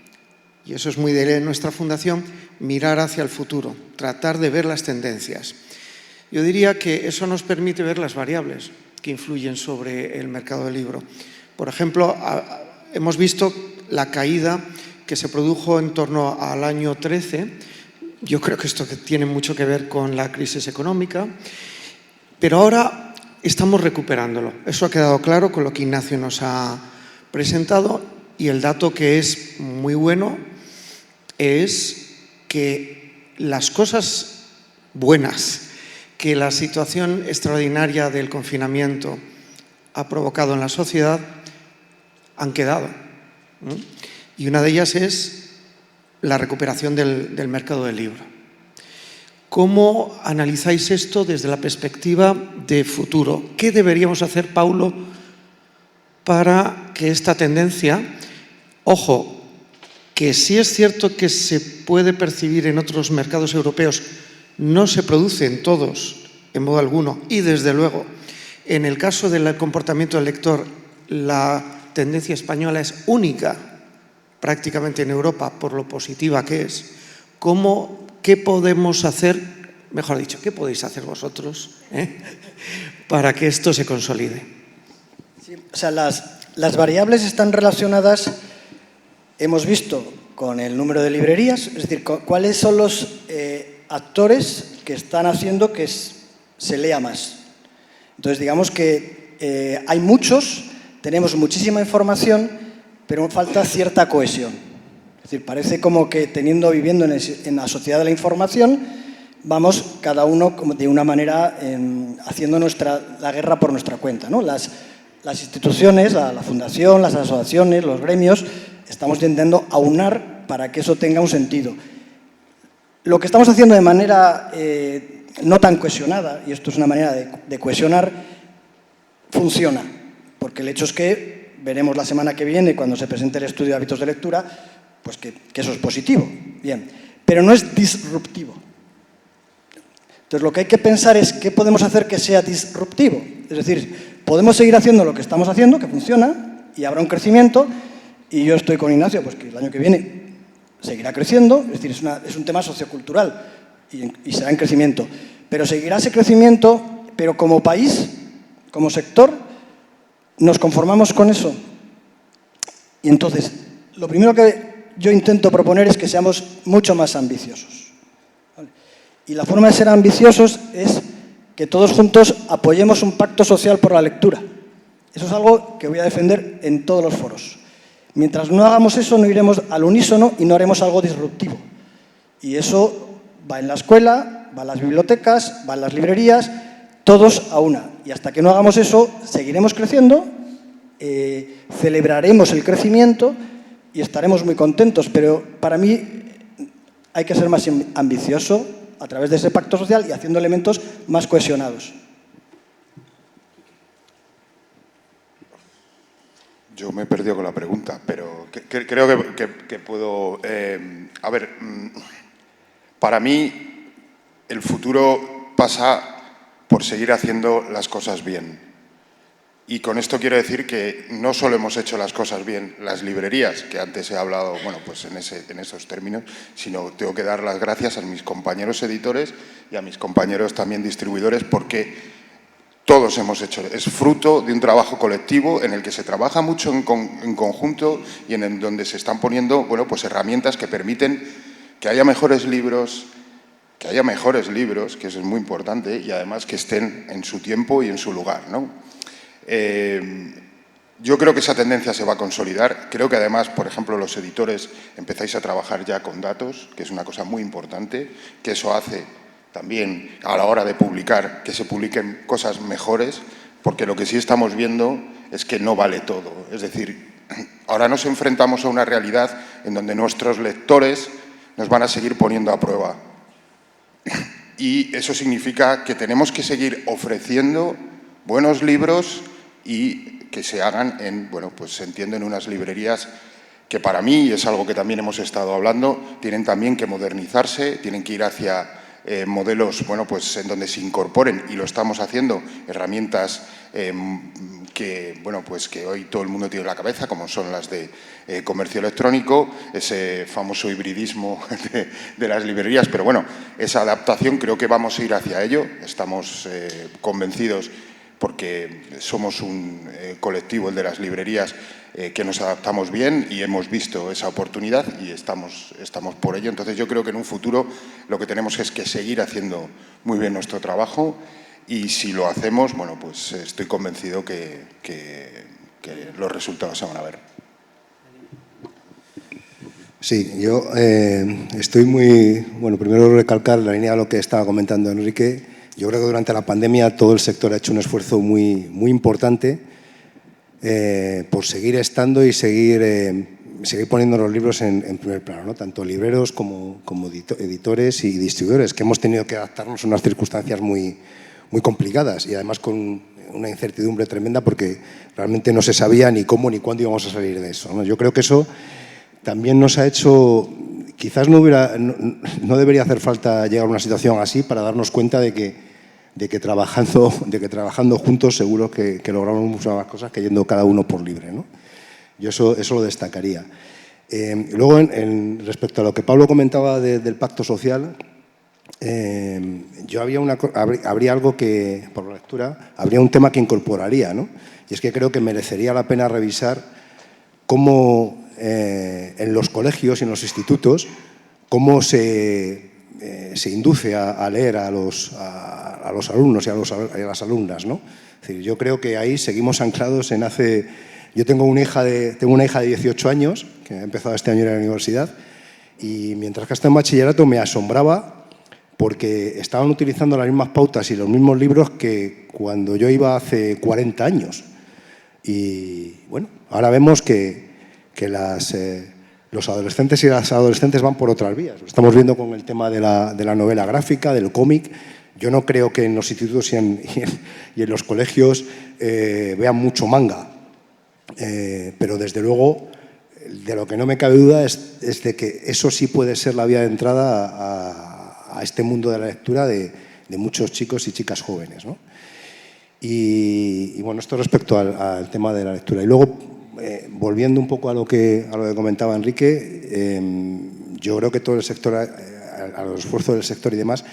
eso es muy de nuestra fundación, mirar hacia el futuro, tratar de ver las tendencias. Yo diría que eso nos permite ver las variables que influyen sobre el mercado del libro. Por ejemplo, hemos visto la caída que se produjo en torno al año 13. Yo creo que esto tiene mucho que ver con la crisis económica, pero ahora estamos recuperándolo. Eso ha quedado claro con lo que Ignacio nos ha presentado y el dato que es muy bueno es que las cosas buenas que la situación extraordinaria del confinamiento ha provocado en la sociedad han quedado, ¿no? Y una de ellas es la recuperación del mercado del libro. ¿Cómo analizáis esto desde la perspectiva de futuro? ¿Qué deberíamos hacer, Paulo, para que esta tendencia, ojo, que sí es cierto que se puede percibir en otros mercados europeos, no se produce en todos, en modo alguno, y desde luego, en el caso del comportamiento del lector, la tendencia española es única prácticamente en Europa por lo positiva que es. ¿Qué podemos hacer, mejor dicho, qué podéis hacer vosotros para que esto se consolide? Sí, o sea, las variables están relacionadas, hemos visto, con el número de librerías, es decir, cuáles son los actores que están haciendo que se lea más. Entonces, digamos que hay muchos, tenemos muchísima información, pero falta cierta cohesión. Es decir, parece como que viviendo en la sociedad de la información, vamos cada uno como de una manera haciendo la guerra por nuestra cuenta, ¿no? Las instituciones, la fundación, las asociaciones, los gremios, estamos intentando aunar para que eso tenga un sentido. Lo que estamos haciendo de manera no tan cohesionada, y esto es una manera de cohesionar, funciona. Porque el hecho es que veremos la semana que viene, cuando se presente el estudio de hábitos de lectura, pues que eso es positivo. Bien, pero no es disruptivo. Entonces, lo que hay que pensar es qué podemos hacer que sea disruptivo. Es decir, podemos seguir haciendo lo que estamos haciendo, que funciona, y habrá un crecimiento, y yo estoy con Ignacio, pues que el año que viene seguirá creciendo, es decir, es un tema sociocultural y será en crecimiento. Pero seguirá ese crecimiento, pero como país, como sector, ¿nos conformamos con eso? Y entonces, lo primero que yo intento proponer es que seamos mucho más ambiciosos. ¿Vale? Y la forma de ser ambiciosos es que todos juntos apoyemos un pacto social por la lectura. Eso es algo que voy a defender en todos los foros. Mientras no hagamos eso, no iremos al unísono y no haremos algo disruptivo. Y eso va en la escuela, va en las bibliotecas, va en las librerías, todos a una. Y hasta que no hagamos eso, seguiremos creciendo, celebraremos el crecimiento y estaremos muy contentos. Pero para mí hay que ser más ambicioso a través de ese pacto social y haciendo elementos más cohesionados. Yo me he perdido con la pregunta, pero creo que puedo... a ver, para mí el futuro pasa por seguir haciendo las cosas bien. Y con esto quiero decir que no solo hemos hecho las cosas bien las librerías, que antes he hablado, bueno, pues en esos términos, sino tengo que dar las gracias a mis compañeros editores y a mis compañeros también distribuidores, porque todos hemos hecho, es fruto de un trabajo colectivo en el que se trabaja mucho en conjunto y en donde se están poniendo, bueno, pues herramientas que permiten que haya mejores libros, que eso es muy importante, y además que estén en su tiempo y en su lugar, ¿no? Yo creo que esa tendencia se va a consolidar. Creo que además, por ejemplo, los editores empezáis a trabajar ya con datos, que es una cosa muy importante, que eso hace también a la hora de publicar, que se publiquen cosas mejores, porque lo que sí estamos viendo es que no vale todo. Es decir, ahora nos enfrentamos a una realidad en donde nuestros lectores nos van a seguir poniendo a prueba. Y eso significa que tenemos que seguir ofreciendo buenos libros y que se hagan pues se entiende en unas librerías que para mí, y es algo que también hemos estado hablando, tienen también que modernizarse, tienen que ir hacia modelos, pues en donde se incorporen, y lo estamos haciendo, herramientas pues que hoy todo el mundo tiene en la cabeza, como son las de comercio electrónico, ese famoso hibridismo de las librerías, pero bueno, esa adaptación creo que vamos a ir hacia ello, estamos convencidos, porque somos un colectivo, el de las librerías, que nos adaptamos bien y hemos visto esa oportunidad y estamos por ello. Entonces yo creo que en un futuro lo que tenemos es que seguir haciendo muy bien nuestro trabajo, y si lo hacemos, pues estoy convencido que los resultados se van a ver. Sí, yo estoy muy... primero recalcar la línea de lo que estaba comentando Enrique. Yo creo que durante la pandemia todo el sector ha hecho un esfuerzo muy importante por seguir estando y seguir poniendo los libros en primer plano, ¿no? Tanto libreros como editores y distribuidores, que hemos tenido que adaptarnos a unas circunstancias muy complicadas y además con una incertidumbre tremenda, porque realmente no se sabía ni cómo ni cuándo íbamos a salir de eso, ¿no? Yo creo que eso también nos ha hecho... Quizás no debería hacer falta llegar a una situación así para darnos cuenta de que trabajando juntos seguro que logramos muchas más cosas que yendo cada uno por libre, ¿no? Yo eso lo destacaría. Luego, respecto a lo que Pablo comentaba del pacto social, yo habría algo que, por la lectura, habría un tema que incorporaría, ¿no? Y es que creo que merecería la pena revisar cómo en los colegios y en los institutos, cómo se induce a leer a los alumnos y a las alumnas, ¿no? Es decir, yo creo que ahí seguimos anclados en hace... Yo tengo una hija de 18 años, que ha empezado este año en la universidad, y mientras que está en bachillerato me asombraba porque estaban utilizando las mismas pautas y los mismos libros que cuando yo iba hace 40 años. Y bueno, ahora vemos que los adolescentes y las adolescentes van por otras vías. Lo estamos viendo con el tema de la novela gráfica, del cómic. Yo no creo que en los institutos y en los colegios vean mucho manga, pero desde luego de lo que no me cabe duda es de que eso sí puede ser la vía de entrada a este mundo de la lectura de muchos chicos y chicas jóvenes, ¿no? Y bueno, esto respecto al tema de la lectura. Y luego, volviendo un poco a lo que comentaba Enrique, yo creo que todo el sector, a los esfuerzos del sector y demás,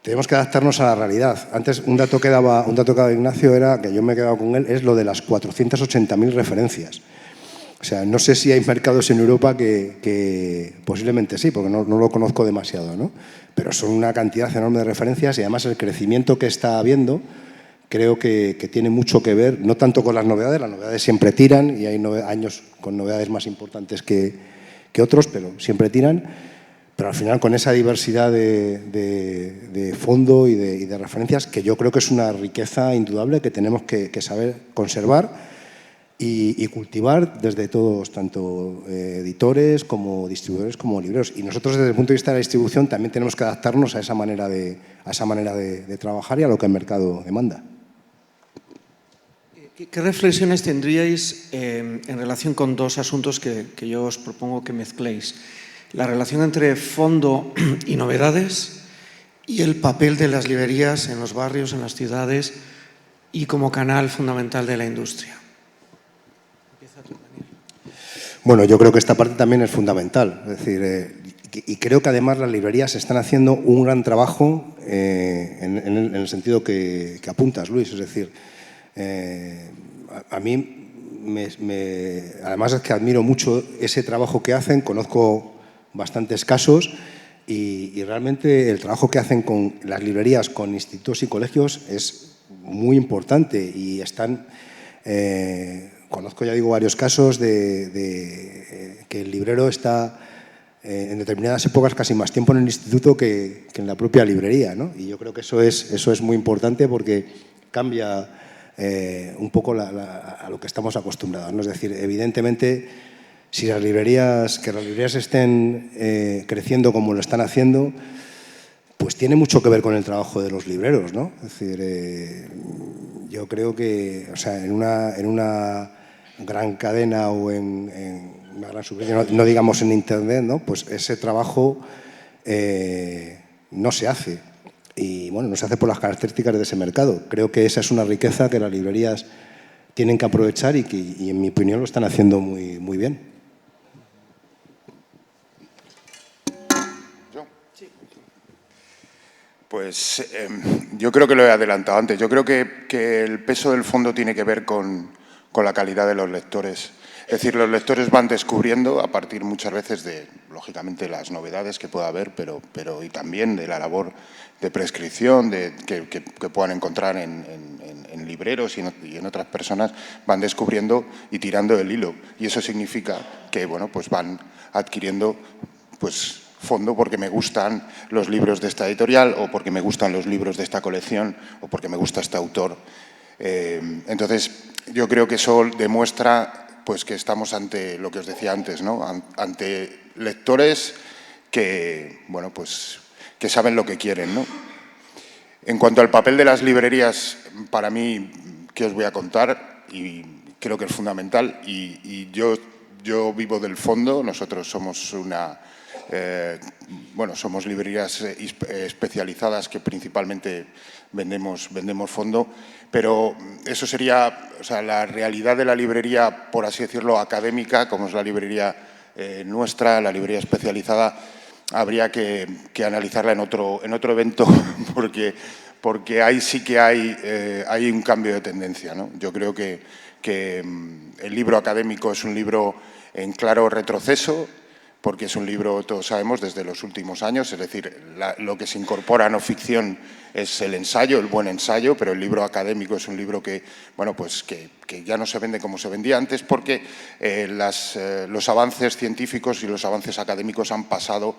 tenemos que adaptarnos a la realidad. Antes, un dato que daba Ignacio era, que yo me he quedado con él, es lo de las 480.000 referencias. O sea, no sé si hay mercados en Europa que posiblemente sí, porque no lo conozco demasiado, ¿no? Pero son una cantidad enorme de referencias y además el crecimiento que está habiendo creo que tiene mucho que ver, no tanto con las novedades siempre tiran y hay años con novedades más importantes que otros, pero siempre tiran. Pero al final con esa diversidad de fondo y de referencias, que yo creo que es una riqueza indudable que tenemos que saber conservar y cultivar desde todos, tanto editores como distribuidores como libreros. Y nosotros desde el punto de vista de la distribución también tenemos que adaptarnos a esa manera de trabajar y a lo que el mercado demanda. ¿Qué reflexiones tendríais en relación con dos asuntos que yo os propongo que mezcléis? La relación entre fondo y novedades y el papel de las librerías en los barrios, en las ciudades y como canal fundamental de la industria. Empieza tú, Daniel. Bueno, yo creo que esta parte también es fundamental. Es decir, y creo que además las librerías están haciendo un gran trabajo en el sentido que apuntas, Luis. Es decir, a mí, además es que admiro mucho ese trabajo que hacen, conozco bastantes casos y realmente el trabajo que hacen con las librerías, con institutos y colegios es muy importante y están, conozco ya digo varios casos de que el librero está en determinadas épocas casi más tiempo en el instituto que en la propia librería, ¿no? Y yo creo que eso es muy importante porque cambia un poco a lo que estamos acostumbrados, ¿no? Es decir, evidentemente, si las librerías estén creciendo como lo están haciendo, pues tiene mucho que ver con el trabajo de los libreros, ¿no? Es decir, yo creo que, o sea, en una gran cadena o en una gran superficie, no digamos en Internet, ¿no? Pues ese trabajo no se hace. Y bueno, no se hace por las características de ese mercado. Creo que esa es una riqueza que las librerías tienen que aprovechar y en mi opinión lo están haciendo muy, muy bien. Pues yo creo que lo he adelantado antes. Yo creo que el peso del fondo tiene que ver con la calidad de los lectores. Es decir, los lectores van descubriendo a partir muchas veces de, lógicamente, las novedades que pueda haber, pero y también de la labor de prescripción que puedan encontrar en libreros y en otras personas, van descubriendo y tirando el hilo. Y eso significa que, bueno, pues van adquiriendo, pues, fondo porque me gustan los libros de esta editorial o porque me gustan los libros de esta colección o porque me gusta este autor. Entonces, yo creo que eso demuestra pues, que estamos ante lo que os decía antes, ¿no? Ante lectores que, bueno, pues, que saben lo que quieren, ¿no? En cuanto al papel de las librerías, para mí, ¿qué os voy a contar? Y creo que es fundamental. Y yo vivo del fondo. Nosotros somos somos librerías especializadas que principalmente vendemos fondo, pero eso sería, o sea, la realidad de la librería, por así decirlo, académica, como es la librería nuestra, la librería especializada, habría que analizarla en otro evento porque ahí sí que hay un cambio de tendencia, ¿no? Yo creo que el libro académico es un libro en claro retroceso, porque es un libro, todos sabemos, desde los últimos años, es decir, lo que se incorpora a no ficción es el ensayo, el buen ensayo, pero el libro académico es un libro que, bueno, pues que ya no se vende como se vendía antes porque los avances científicos y los avances académicos han pasado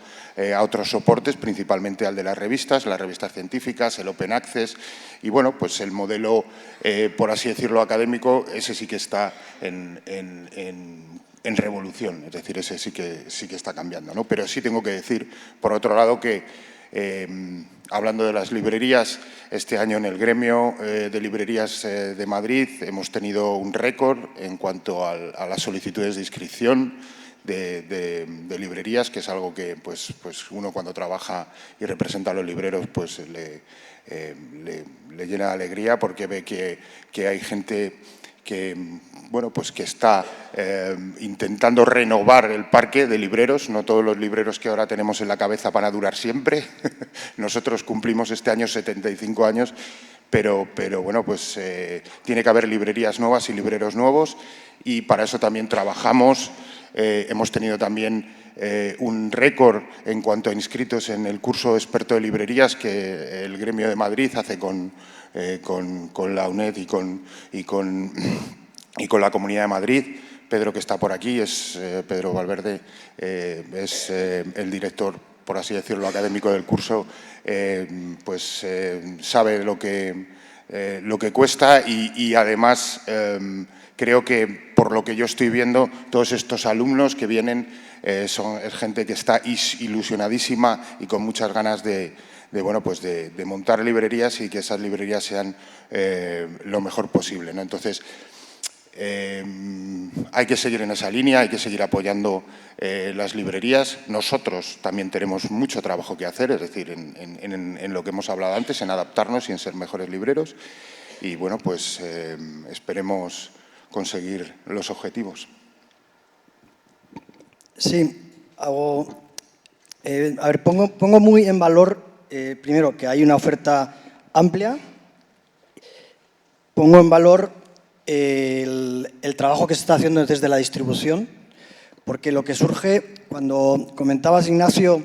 a otros soportes, principalmente al de las revistas científicas, el Open Access, y bueno, pues el modelo, por así decirlo, académico, ese sí que está en en revolución, es decir, ese sí que está cambiando, ¿no? Pero sí tengo que decir, por otro lado, que hablando de las librerías, este año en el gremio de librerías de Madrid hemos tenido un récord en cuanto a las solicitudes de inscripción de librerías, que es algo que pues uno cuando trabaja y representa a los libreros pues le llena de alegría, porque ve que hay gente que, bueno, pues que está intentando renovar el parque de libreros. No todos los libreros que ahora tenemos en la cabeza van a durar siempre. Nosotros cumplimos este año 75 años, pero bueno, pues tiene que haber librerías nuevas y libreros nuevos, y para eso también trabajamos. Hemos tenido también un récord en cuanto a inscritos en el curso experto de librerías que el Gremio de Madrid hace con la UNED y con la Comunidad de Madrid. Pedro, que está por aquí, es Pedro Valverde, es el director, por así decirlo, académico del curso, pues sabe lo que cuesta, y además creo que, por lo que yo estoy viendo, todos estos alumnos que vienen es gente que está ilusionadísima y con muchas ganas de montar librerías, y que esas librerías sean lo mejor posible, ¿no? Entonces, hay que seguir en esa línea, hay que seguir apoyando las librerías. Nosotros también tenemos mucho trabajo que hacer, es decir, en lo que hemos hablado antes, en adaptarnos y en ser mejores libreros. Y bueno, pues esperemos conseguir los objetivos. Sí, pongo muy en valor, primero, que hay una oferta amplia. Pongo en valor el trabajo que se está haciendo desde la distribución, porque lo que surge, cuando comentabas, Ignacio,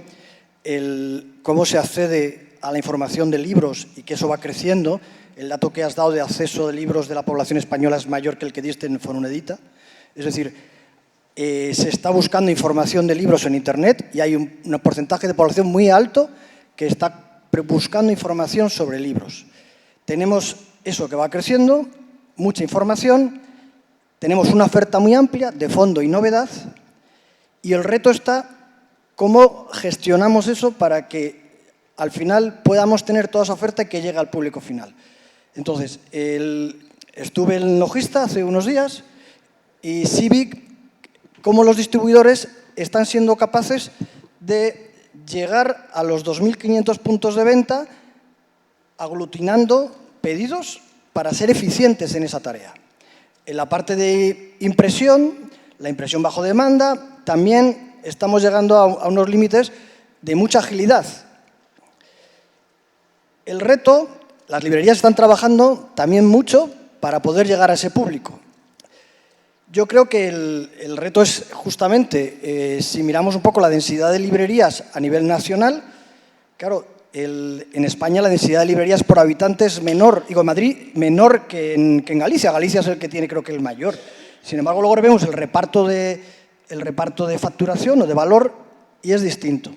cómo se accede a la información de libros y que eso va creciendo, el dato que has dado de acceso de libros de la población española es mayor que el que diste en Fonunedita. Es decir, se está buscando información de libros en Internet y hay un porcentaje de población muy alto que está buscando información sobre libros. Tenemos eso que va creciendo, mucha información, tenemos una oferta muy amplia de fondo y novedad, y el reto está cómo gestionamos eso para que al final podamos tener toda esa oferta y que llegue al público final. Entonces, estuve en Logista hace unos días y sí vi cómo los distribuidores están siendo capaces de llegar a los 2.500 puntos de venta aglutinando pedidos para ser eficientes en esa tarea. En la parte de impresión, la impresión bajo demanda, también estamos llegando a unos límites de mucha agilidad. El reto, las librerías están trabajando también mucho para poder llegar a ese público. Yo creo que el reto es justamente, si miramos un poco la densidad de librerías a nivel nacional, claro, en España la densidad de librerías por habitante es menor, digo, en Madrid, menor que en Galicia. Galicia es el que tiene, creo que, el mayor. Sin embargo, luego vemos el reparto de facturación o de valor y es distinto.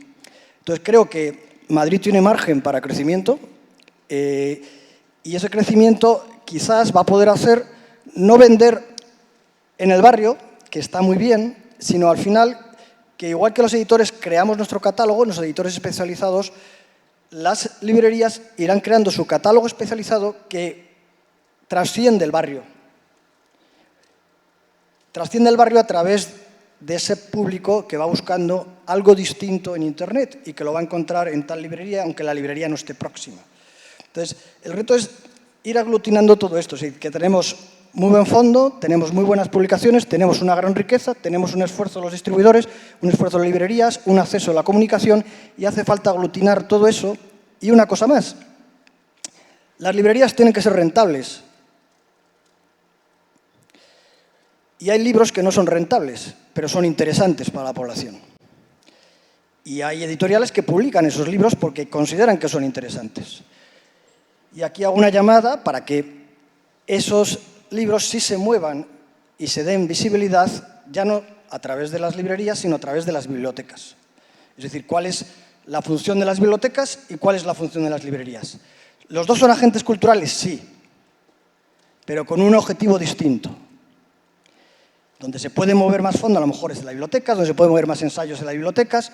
Entonces, creo que Madrid tiene margen para crecimiento y ese crecimiento quizás va a poder hacer no vender en el barrio, que está muy bien, sino al final que, igual que los editores creamos nuestro catálogo, los editores especializados, las librerías irán creando su catálogo especializado que trasciende el barrio. Trasciende el barrio a través de ese público que va buscando algo distinto en Internet y que lo va a encontrar en tal librería, aunque la librería no esté próxima. Entonces, el reto es ir aglutinando todo esto, es decir, que tenemos muy buen fondo, tenemos muy buenas publicaciones, tenemos una gran riqueza, tenemos un esfuerzo de los distribuidores, un esfuerzo de las librerías, un acceso a la comunicación, y hace falta aglutinar todo eso. Y una cosa más, las librerías tienen que ser rentables. Y hay libros que no son rentables, pero son interesantes para la población. Y hay editoriales que publican esos libros porque consideran que son interesantes. Y aquí hago una llamada para que esos libros sí se muevan y se den visibilidad, ya no a través de las librerías, sino a través de las bibliotecas. Es decir, cuál es la función de las bibliotecas y cuál es la función de las librerías. Los dos son agentes culturales, sí, pero con un objetivo distinto. Donde se puede mover más fondo a lo mejor es en las bibliotecas, donde se puede mover más ensayos en las bibliotecas.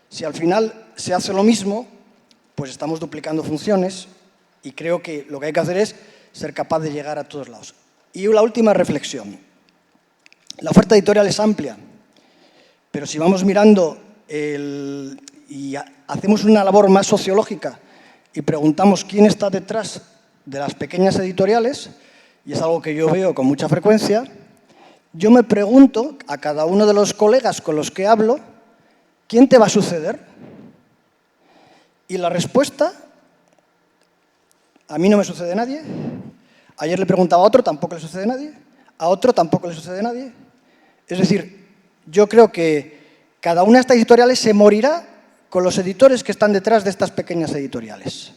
Si al final se hace lo mismo, pues estamos duplicando funciones y creo que lo que hay que hacer es ser capaz de llegar a todos lados. Y la última reflexión. La oferta editorial es amplia, pero si vamos mirando y hacemos una labor más sociológica y preguntamos quién está detrás de las pequeñas editoriales, y es algo que yo veo con mucha frecuencia, yo me pregunto a cada uno de los colegas con los que hablo, ¿quién te va a suceder? Y la respuesta, a mí no me sucede nadie. Ayer le preguntaba a otro, tampoco le sucede a nadie. A otro tampoco le sucede a nadie. Es decir, yo creo que cada una de estas editoriales se morirá con los editores que están detrás de estas pequeñas editoriales.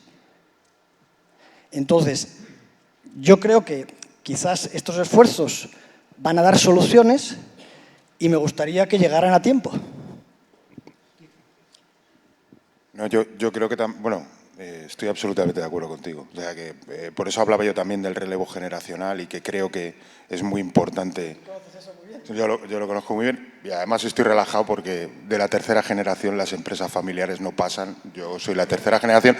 Entonces, yo creo que quizás estos esfuerzos van a dar soluciones y me gustaría que llegaran a tiempo. No, yo creo que estoy absolutamente de acuerdo contigo. O sea que, por eso hablaba yo también del relevo generacional y que creo que es muy importante. ¿Conoces eso muy bien? Yo lo conozco muy bien y además estoy relajado porque de la tercera generación las empresas familiares no pasan. Yo soy la tercera generación.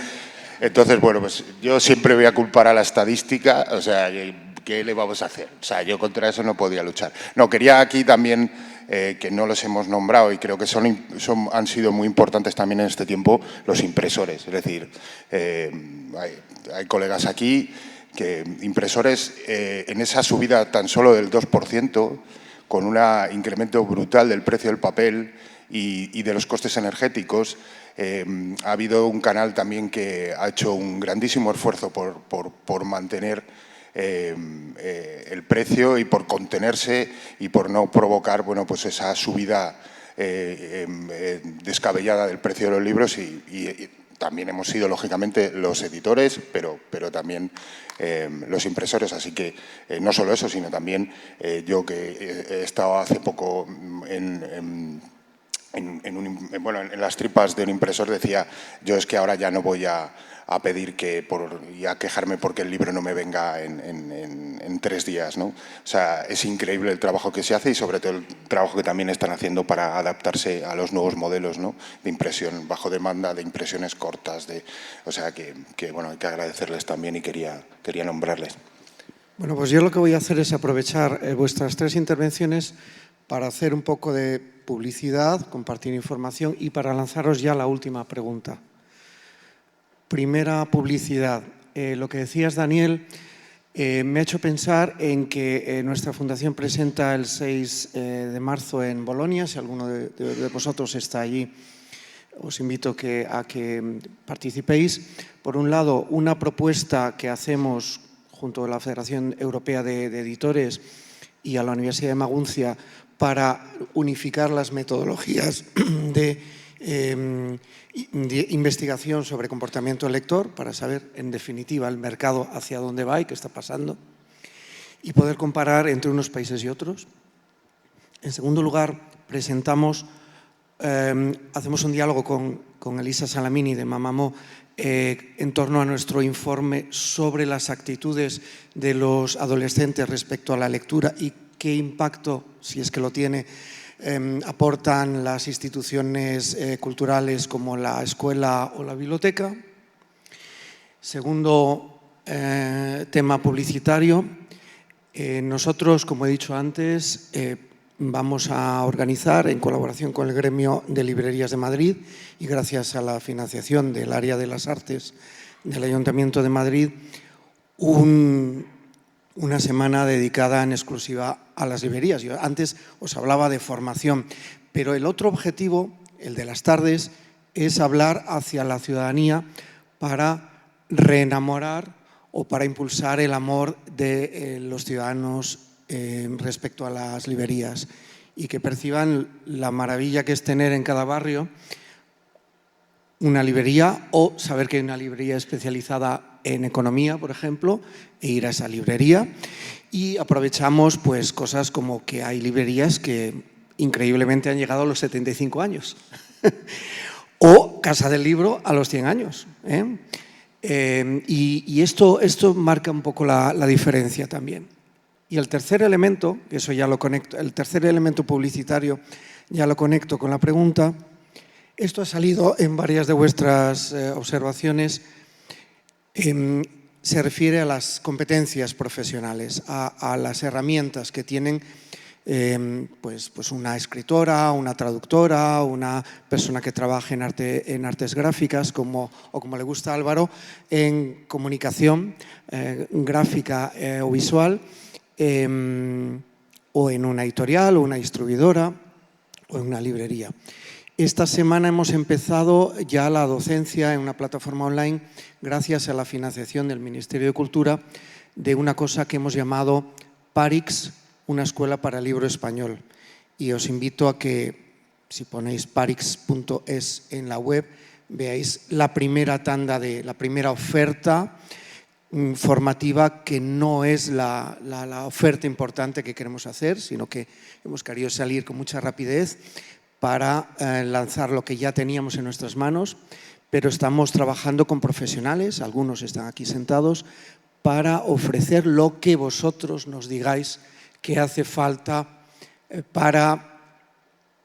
Entonces, bueno, pues yo siempre voy a culpar a la estadística. O sea, ¿qué le vamos a hacer? O sea, yo contra eso no podía luchar. No, quería aquí también, que no los hemos nombrado y creo que han sido muy importantes también en este tiempo, los impresores. Es decir, hay colegas aquí que impresores en esa subida tan solo del 2%, con un incremento brutal del precio del papel y de los costes energéticos, ha habido un canal también que ha hecho un grandísimo esfuerzo por mantener el precio y por contenerse y por no provocar, bueno, pues esa subida descabellada del precio de los libros y también hemos sido, lógicamente, los editores, pero también los impresores. Así que no solo eso, sino también yo que he estado hace poco en las tripas de un impresor, decía, yo es que ahora ya no voy a pedir y a quejarme porque el libro no me venga en 3 días, ¿no? O sea, es increíble el trabajo que se hace y sobre todo el trabajo que también están haciendo para adaptarse a los nuevos modelos, ¿no?, de impresión bajo demanda, de impresiones cortas, o sea que bueno, hay que agradecerles también y quería nombrarles. Bueno, pues yo lo que voy a hacer es aprovechar vuestras 3 intervenciones para hacer un poco de publicidad, compartir información y para lanzaros ya la última pregunta. Primera publicidad. Lo que decías, Daniel, me ha hecho pensar en que nuestra fundación presenta el 6 de marzo en Bolonia. Si alguno de vosotros está allí, os invito a que participéis. Por un lado, una propuesta que hacemos junto a la Federación Europea de Editores y a la Universidad de Maguncia para unificar las metodologías de investigación sobre comportamiento del lector, para saber, en definitiva, el mercado hacia dónde va y qué está pasando, y poder comparar entre unos países y otros. En segundo lugar, hacemos un diálogo con Elisa Salamini de Mamamó en torno a nuestro informe sobre las actitudes de los adolescentes respecto a la lectura y qué impacto, si es que lo tiene, aportan las instituciones culturales como la escuela o la biblioteca. Segundo tema publicitario. Nosotros, como he dicho antes, vamos a organizar, en colaboración con el Gremio de Librerías de Madrid y gracias a la financiación del Área de las Artes del Ayuntamiento de Madrid, una semana dedicada en exclusiva a las librerías. Yo antes os hablaba de formación, pero el otro objetivo, el de las tardes, es hablar hacia la ciudadanía para reenamorar o para impulsar el amor de los ciudadanos respecto a las librerías y que perciban la maravilla que es tener en cada barrio una librería o saber que hay una librería especializada en economía, por ejemplo, e ir a esa librería. Y aprovechamos pues cosas como que hay librerías que increíblemente han llegado a los 75 años o Casa del Libro a los 100 años. Y esto marca un poco la diferencia también. Y el tercer elemento, eso ya lo conecto, el tercer elemento publicitario ya lo conecto con la pregunta. Esto ha salido en varias de vuestras observaciones. Se refiere a las competencias profesionales, a las herramientas que tienen pues una escritora, una traductora, una persona que trabaje en artes gráficas, o como le gusta a Álvaro, en comunicación gráfica o visual, o en una editorial, o una distribuidora, o en una librería. Esta semana hemos empezado ya la docencia en una plataforma online gracias a la financiación del Ministerio de Cultura de una cosa que hemos llamado Parix, una escuela para el libro español. Y os invito a que, si ponéis parix.es en la web, veáis la primera tanda, la primera oferta formativa, que no es la oferta importante que queremos hacer, sino que hemos querido salir con mucha rapidez para lanzar lo que ya teníamos en nuestras manos, pero estamos trabajando con profesionales, algunos están aquí sentados, para ofrecer lo que vosotros nos digáis que hace falta para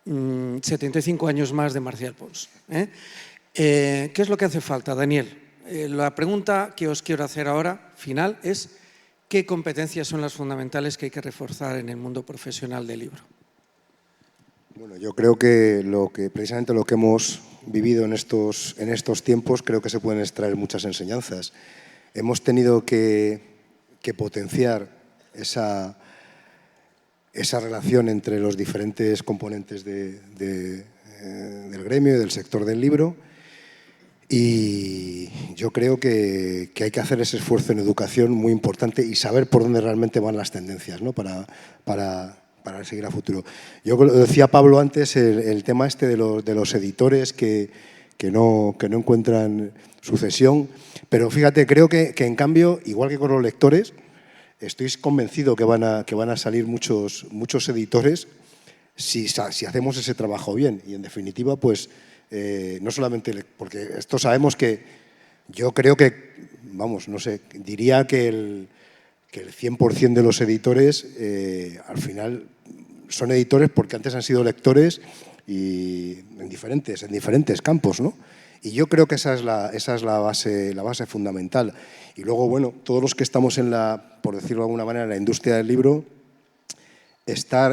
75 años más de Marcial Pons. ¿Qué es lo que hace falta, Daniel? La pregunta que os quiero hacer ahora, final, es ¿qué competencias son las fundamentales que hay que reforzar en el mundo profesional del libro? Bueno, yo creo que precisamente lo que hemos vivido en estos tiempos, creo que se pueden extraer muchas enseñanzas. Hemos tenido que potenciar esa relación entre los diferentes componentes del gremio y del sector del libro, y yo creo que hay que hacer ese esfuerzo en educación muy importante y saber por dónde realmente van las tendencias, ¿no? para seguir a futuro. Yo lo decía Pablo antes, el tema este de los editores que no encuentran sucesión, pero fíjate, creo que en cambio, igual que con los lectores, estoy convencido que van a salir muchos editores si hacemos ese trabajo bien. Y en definitiva, pues no solamente, porque esto sabemos que yo creo que, vamos, no sé, diría que el 100% de los editores al final son editores porque antes han sido lectores y en diferentes campos, ¿no? Y yo creo que esa es la base fundamental. Y luego, bueno, todos los que estamos por decirlo de alguna manera, en la industria del libro, estar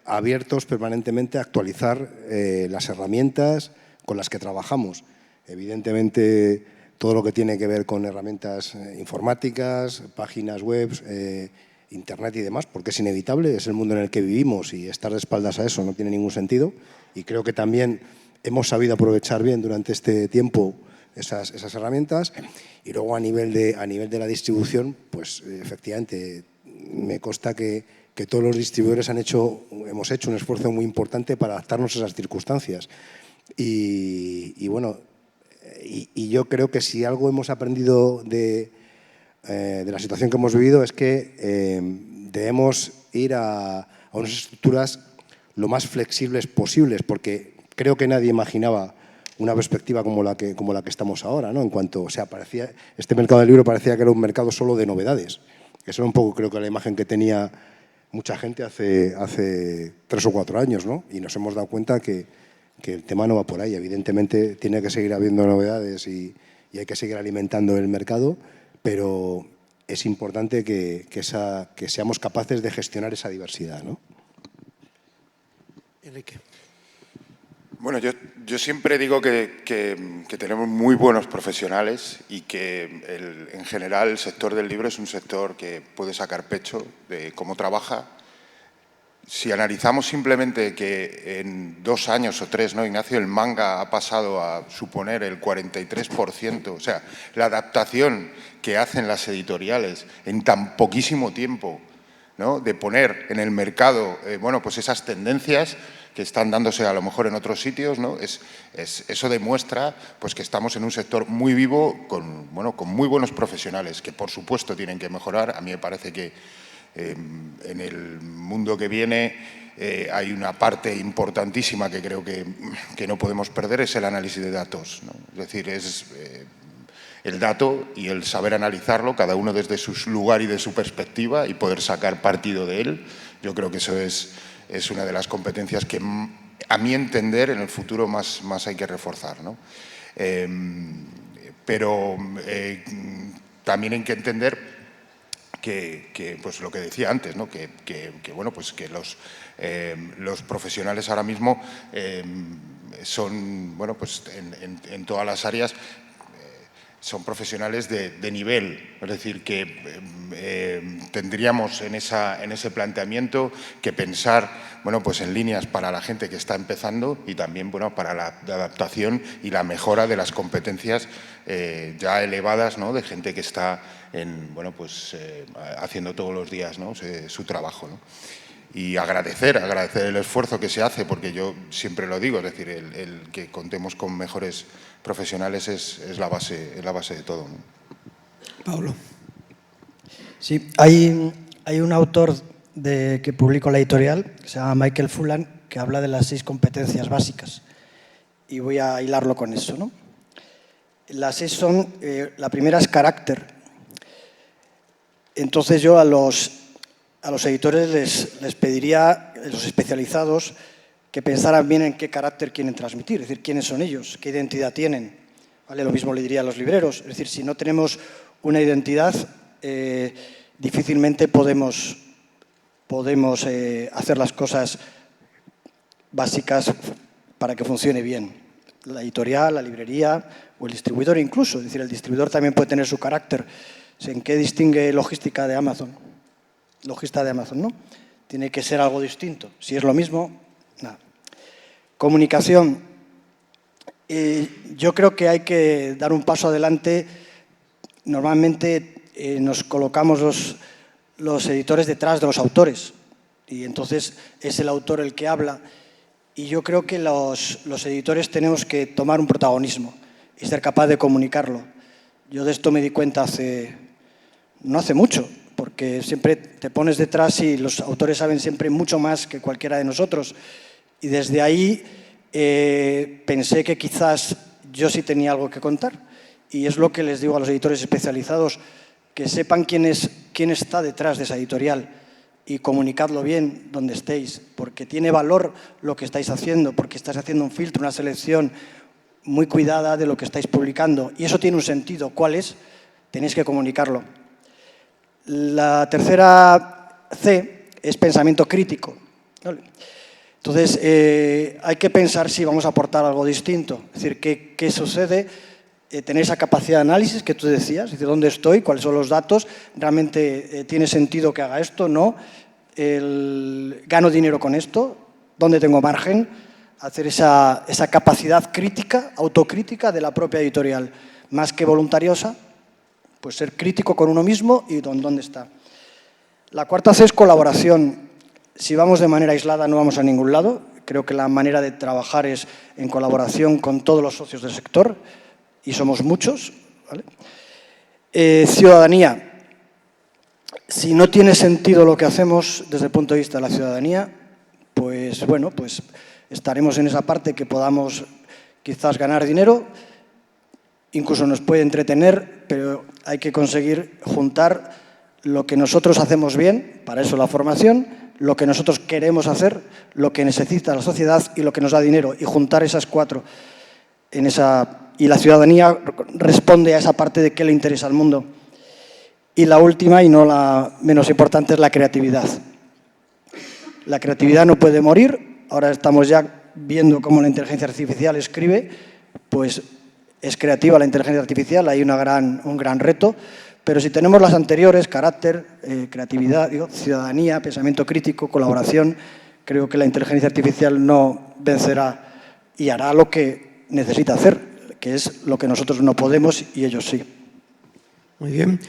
abiertos permanentemente a actualizar las herramientas con las que trabajamos. Evidentemente, todo lo que tiene que ver con herramientas informáticas, páginas web, Internet y demás, porque es inevitable, es el mundo en el que vivimos y estar de espaldas a eso no tiene ningún sentido. Y creo que también hemos sabido aprovechar bien durante este tiempo esas herramientas. Y luego a nivel de la distribución, pues efectivamente me consta que todos los distribuidores hemos hecho un esfuerzo muy importante para adaptarnos a esas circunstancias. Y bueno, y yo creo que si algo hemos aprendido de la situación que hemos vivido es que debemos ir a unas estructuras lo más flexibles posibles, porque creo que nadie imaginaba una perspectiva como la que estamos ahora, ¿no? En cuanto, o sea, este mercado del libro parecía que era un mercado solo de novedades. Eso era un poco, creo que la imagen que tenía mucha gente hace 3 o 4 años, ¿no? Y nos hemos dado cuenta que el tema no va por ahí. Evidentemente tiene que seguir habiendo novedades y hay que seguir alimentando el mercado, pero es importante que seamos capaces de gestionar esa diversidad, ¿no? Enrique. Bueno, yo siempre digo que tenemos muy buenos profesionales y que en general el sector del libro es un sector que puede sacar pecho de cómo trabaja. Si analizamos simplemente que en 2 años o 3, ¿no, Ignacio? El manga ha pasado a suponer el 43%, o sea, la adaptación que hacen las editoriales en tan poquísimo tiempo, ¿no? De poner en el mercado, bueno, pues esas tendencias que están dándose a lo mejor en otros sitios, ¿no? Eso demuestra pues, que estamos en un sector muy vivo con muy buenos profesionales, que por supuesto tienen que mejorar. A mí me parece que en el mundo que viene hay una parte importantísima que creo que no podemos perder, es el análisis de datos, ¿no? Es decir, el dato y el saber analizarlo, cada uno desde su lugar y de su perspectiva, y poder sacar partido de él. Yo creo que eso es una de las competencias que, a mi entender, en el futuro más hay que reforzar, ¿no? Pero también hay que entender que pues lo que decía antes, ¿no? Bueno, pues que los profesionales ahora mismo son, bueno, pues en todas las áreas son profesionales de nivel, es decir, que tendríamos en ese planteamiento que pensar, bueno, pues en líneas para la gente que está empezando y también, bueno, para la adaptación y la mejora de las competencias ya elevadas, ¿no? De gente que está bueno, pues haciendo todos los días, ¿no? Su trabajo, ¿no? Y agradecer el esfuerzo que se hace, porque yo siempre lo digo, es decir, el que contemos con mejores profesionales es la base de todo, ¿no? Pablo. Sí, hay un autor que publicó la editorial, que se llama Michael Fullan, que habla de las 6 competencias básicas. Y voy a hilarlo con eso, ¿no? Las 6 son, la primera es carácter. Entonces yo a los editores les pediría, los especializados, que pensaran bien en qué carácter quieren transmitir, es decir, quiénes son ellos, qué identidad tienen. ¿Vale? Lo mismo le diría a los libreros, es decir, si no tenemos una identidad, difícilmente podemos hacer las cosas básicas para que funcione bien. La editorial, la librería o el distribuidor incluso, es decir, el distribuidor también puede tener su carácter. ¿En qué distingue logística de Amazon? Logista de Amazon, ¿no? Tiene que ser algo distinto. Si es lo mismo, nada. Comunicación. Yo creo que hay que dar un paso adelante. Normalmente nos colocamos los editores detrás de los autores y entonces es el autor el que habla. Y yo creo que los editores tenemos que tomar un protagonismo y ser capaz de comunicarlo. Yo de esto me di cuenta no hace mucho, porque siempre te pones detrás y los autores saben siempre mucho más que cualquiera de nosotros. Y desde ahí pensé que quizás yo sí tenía algo que contar. Y es lo que les digo a los editores especializados, que sepan quién está detrás de esa editorial y comunicadlo bien donde estéis, porque tiene valor lo que estáis haciendo, porque estáis haciendo un filtro, una selección muy cuidada de lo que estáis publicando. Y eso tiene un sentido. ¿Cuál es? Tenéis que comunicarlo. La tercera C es pensamiento crítico. ¿Vale? Entonces, hay que pensar si vamos a aportar algo distinto. Es decir, ¿qué sucede? Tener esa capacidad de análisis que tú decías, es decir, ¿dónde estoy? ¿Cuáles son los datos? ¿Realmente tiene sentido que haga esto? ¿No? ¿Gano dinero con esto? ¿Dónde tengo margen? Hacer esa capacidad crítica, autocrítica de la propia editorial, más que voluntariosa, pues ser crítico con uno mismo y dónde está. La cuarta C es colaboración. Si vamos de manera aislada no vamos a ningún lado. Creo que la manera de trabajar es en colaboración con todos los socios del sector, y somos muchos. ¿Vale? Ciudadanía. Si no tiene sentido lo que hacemos desde el punto de vista de la ciudadanía, pues bueno, pues estaremos en esa parte que podamos quizás ganar dinero, incluso nos puede entretener, pero hay que conseguir juntar lo que nosotros hacemos bien, para eso la formación, lo que nosotros queremos hacer, lo que necesita la sociedad y lo que nos da dinero, y juntar esas 4 y la ciudadanía responde a esa parte de qué le interesa al mundo. Y la última, y no la menos importante, es la creatividad. La creatividad no puede morir. Ahora estamos ya viendo cómo la inteligencia artificial escribe, pues es creativa la inteligencia artificial, hay un gran reto, pero si tenemos las anteriores, carácter, creatividad, ciudadanía, pensamiento crítico, colaboración, creo que la inteligencia artificial no vencerá y hará lo que necesita hacer, que es lo que nosotros no podemos y ellos sí. Muy bien.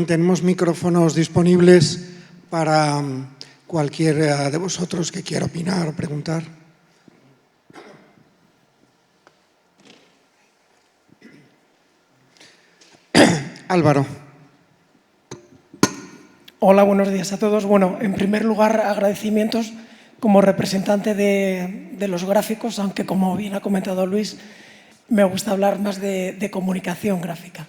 Tenemos micrófonos disponibles para cualquiera de vosotros que quiera opinar o preguntar. Álvaro. Hola, buenos días a todos. Bueno, en primer lugar, agradecimientos como representante de los gráficos, aunque como bien ha comentado Luis, Me gusta hablar más de comunicación gráfica.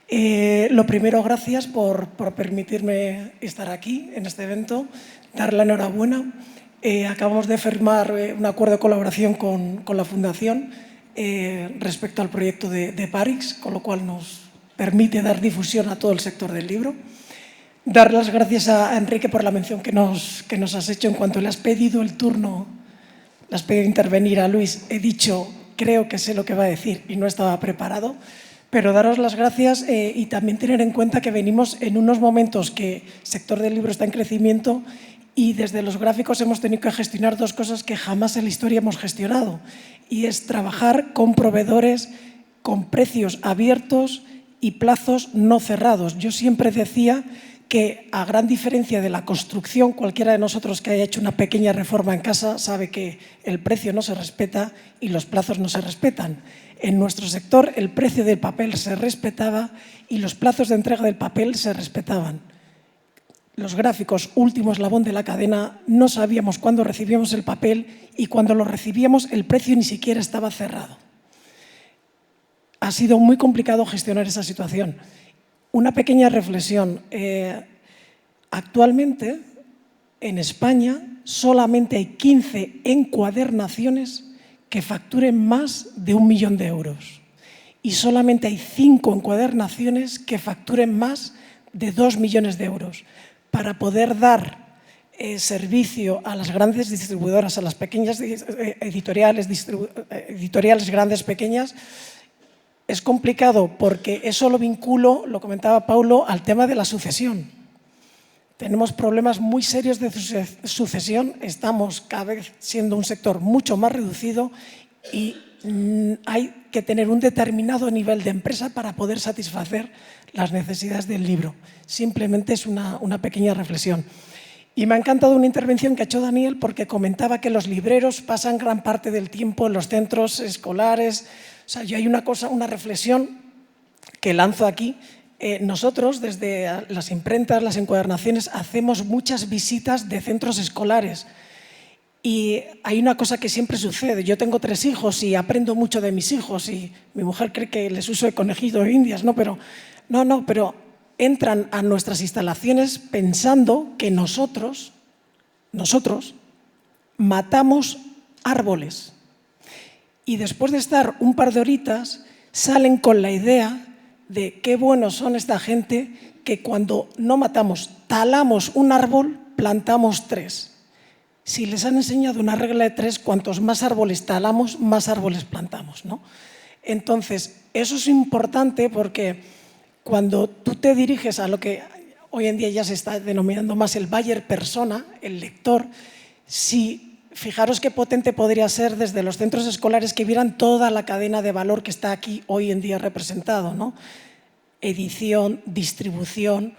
Lo primero, gracias por permitirme estar aquí en este evento, dar la enhorabuena. Acabamos de firmar un acuerdo de colaboración con la Fundación respecto al proyecto de Parix, con lo cual nos permite dar difusión a todo el sector del libro. Dar las gracias a Enrique por la mención que nos has hecho en cuanto le has pedido el turno, le has pedido intervenir a Luis. He dicho, creo que sé lo que va a decir y no estaba preparado. Pero daros las gracias y también tener en cuenta que venimos en unos momentos que el sector del libro está en crecimiento y desde los gráficos hemos tenido que gestionar dos cosas que jamás en la historia hemos gestionado, y es trabajar con proveedores con precios abiertos y plazos no cerrados. Yo siempre decía que, a gran diferencia de la construcción, cualquiera de nosotros que haya hecho una pequeña reforma en casa sabe que el precio no se respeta y los plazos no se respetan. En nuestro sector el precio del papel se respetaba y los plazos de entrega del papel se respetaban. Los gráficos, último eslabón de la cadena, no sabíamos cuándo recibíamos el papel y cuando lo recibíamos el precio ni siquiera estaba cerrado. Ha sido muy complicado gestionar esa situación. Una pequeña reflexión. Actualmente, en España, solamente hay 15 encuadernaciones que facturen más de 1 millón de euros. Y solamente hay 5 encuadernaciones que facturen más de 2 millones de euros. Para poder dar servicio a las grandes distribuidoras, a las pequeñas editoriales grandes, pequeñas, es complicado porque eso lo vinculo, lo comentaba Paulo, al tema de la sucesión. Tenemos problemas muy serios de sucesión, estamos cada vez siendo un sector mucho más reducido y hay que tener un determinado nivel de empresa para poder satisfacer las necesidades del libro. Simplemente es una pequeña reflexión. Y me ha encantado una intervención que ha hecho Daniel porque comentaba que los libreros pasan gran parte del tiempo en los centros escolares. O sea, yo hay una reflexión que lanzo aquí. Nosotros, desde las imprentas, las encuadernaciones, hacemos muchas visitas de centros escolares. Y hay una cosa que siempre sucede. Yo tengo 3 hijos y aprendo mucho de mis hijos y mi mujer cree que les uso de conejillo de indias, ¿no? Pero entran a nuestras instalaciones pensando que nosotros matamos árboles. Y después de estar un par de horitas, salen con la idea de qué buenos son esta gente que cuando no matamos, talamos un árbol, plantamos 3. Si les han enseñado una regla de 3, cuantos más árboles talamos, más árboles plantamos, ¿no? Entonces, eso es importante porque cuando tú te diriges a lo que hoy en día ya se está denominando más el buyer persona, el lector, fijaros qué potente podría ser desde los centros escolares que vieran toda la cadena de valor que está aquí hoy en día representado, ¿no? Edición, distribución,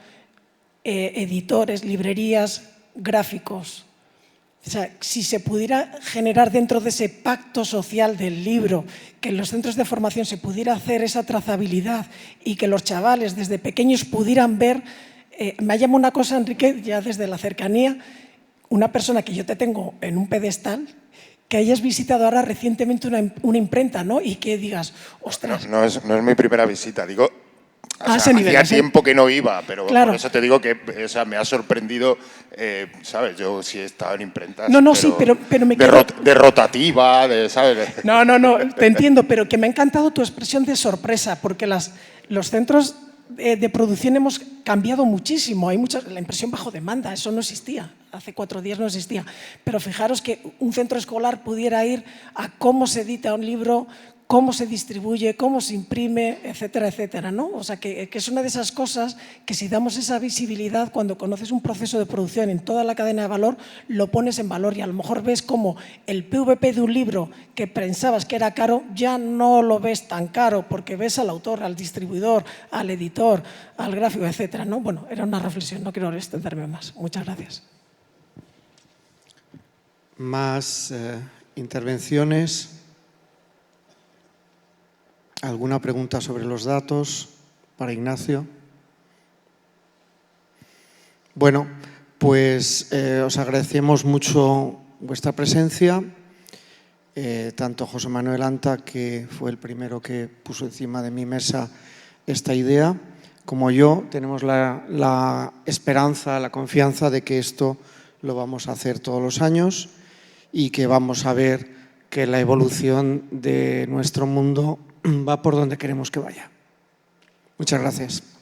editores, librerías, gráficos. O sea, si se pudiera generar dentro de ese pacto social del libro, que en los centros de formación se pudiera hacer esa trazabilidad y que los chavales desde pequeños pudieran ver, me llama una cosa, Enrique, ya desde la cercanía, una persona que yo te tengo en un pedestal, que hayas visitado ahora recientemente una imprenta, ¿no? Y que digas, ostras. No es mi primera visita, digo. Hacía tiempo que no iba, pero claro. por eso te digo que me ha sorprendido, ¿sabes? Yo sí he estado en imprentas, pero me de rotativa, ¿sabes? No, te entiendo, pero que me ha encantado tu expresión de sorpresa, porque los centros de producción hemos cambiado muchísimo. La impresión bajo demanda, eso no existía. Hace 4 días no existía. Pero fijaros que un centro escolar pudiera ir a cómo se edita un libro, cómo se distribuye, cómo se imprime, etcétera, etcétera, ¿no? O sea, que es una de esas cosas que si damos esa visibilidad, cuando conoces un proceso de producción en toda la cadena de valor, lo pones en valor y a lo mejor ves cómo el PVP de un libro que pensabas que era caro, ya no lo ves tan caro porque ves al autor, al distribuidor, al editor, al gráfico, etcétera, ¿no? Bueno, era una reflexión, no quiero extenderme más. Muchas gracias. Más intervenciones. ¿Alguna pregunta sobre los datos para Ignacio? Bueno, pues os agradecemos mucho vuestra presencia. tanto José Manuel Anta, que fue el primero que puso encima de mi mesa esta idea, como yo, tenemos la esperanza, la confianza de que esto lo vamos a hacer todos los años y que vamos a ver que la evolución de nuestro mundo va por donde queremos que vaya. Muchas gracias.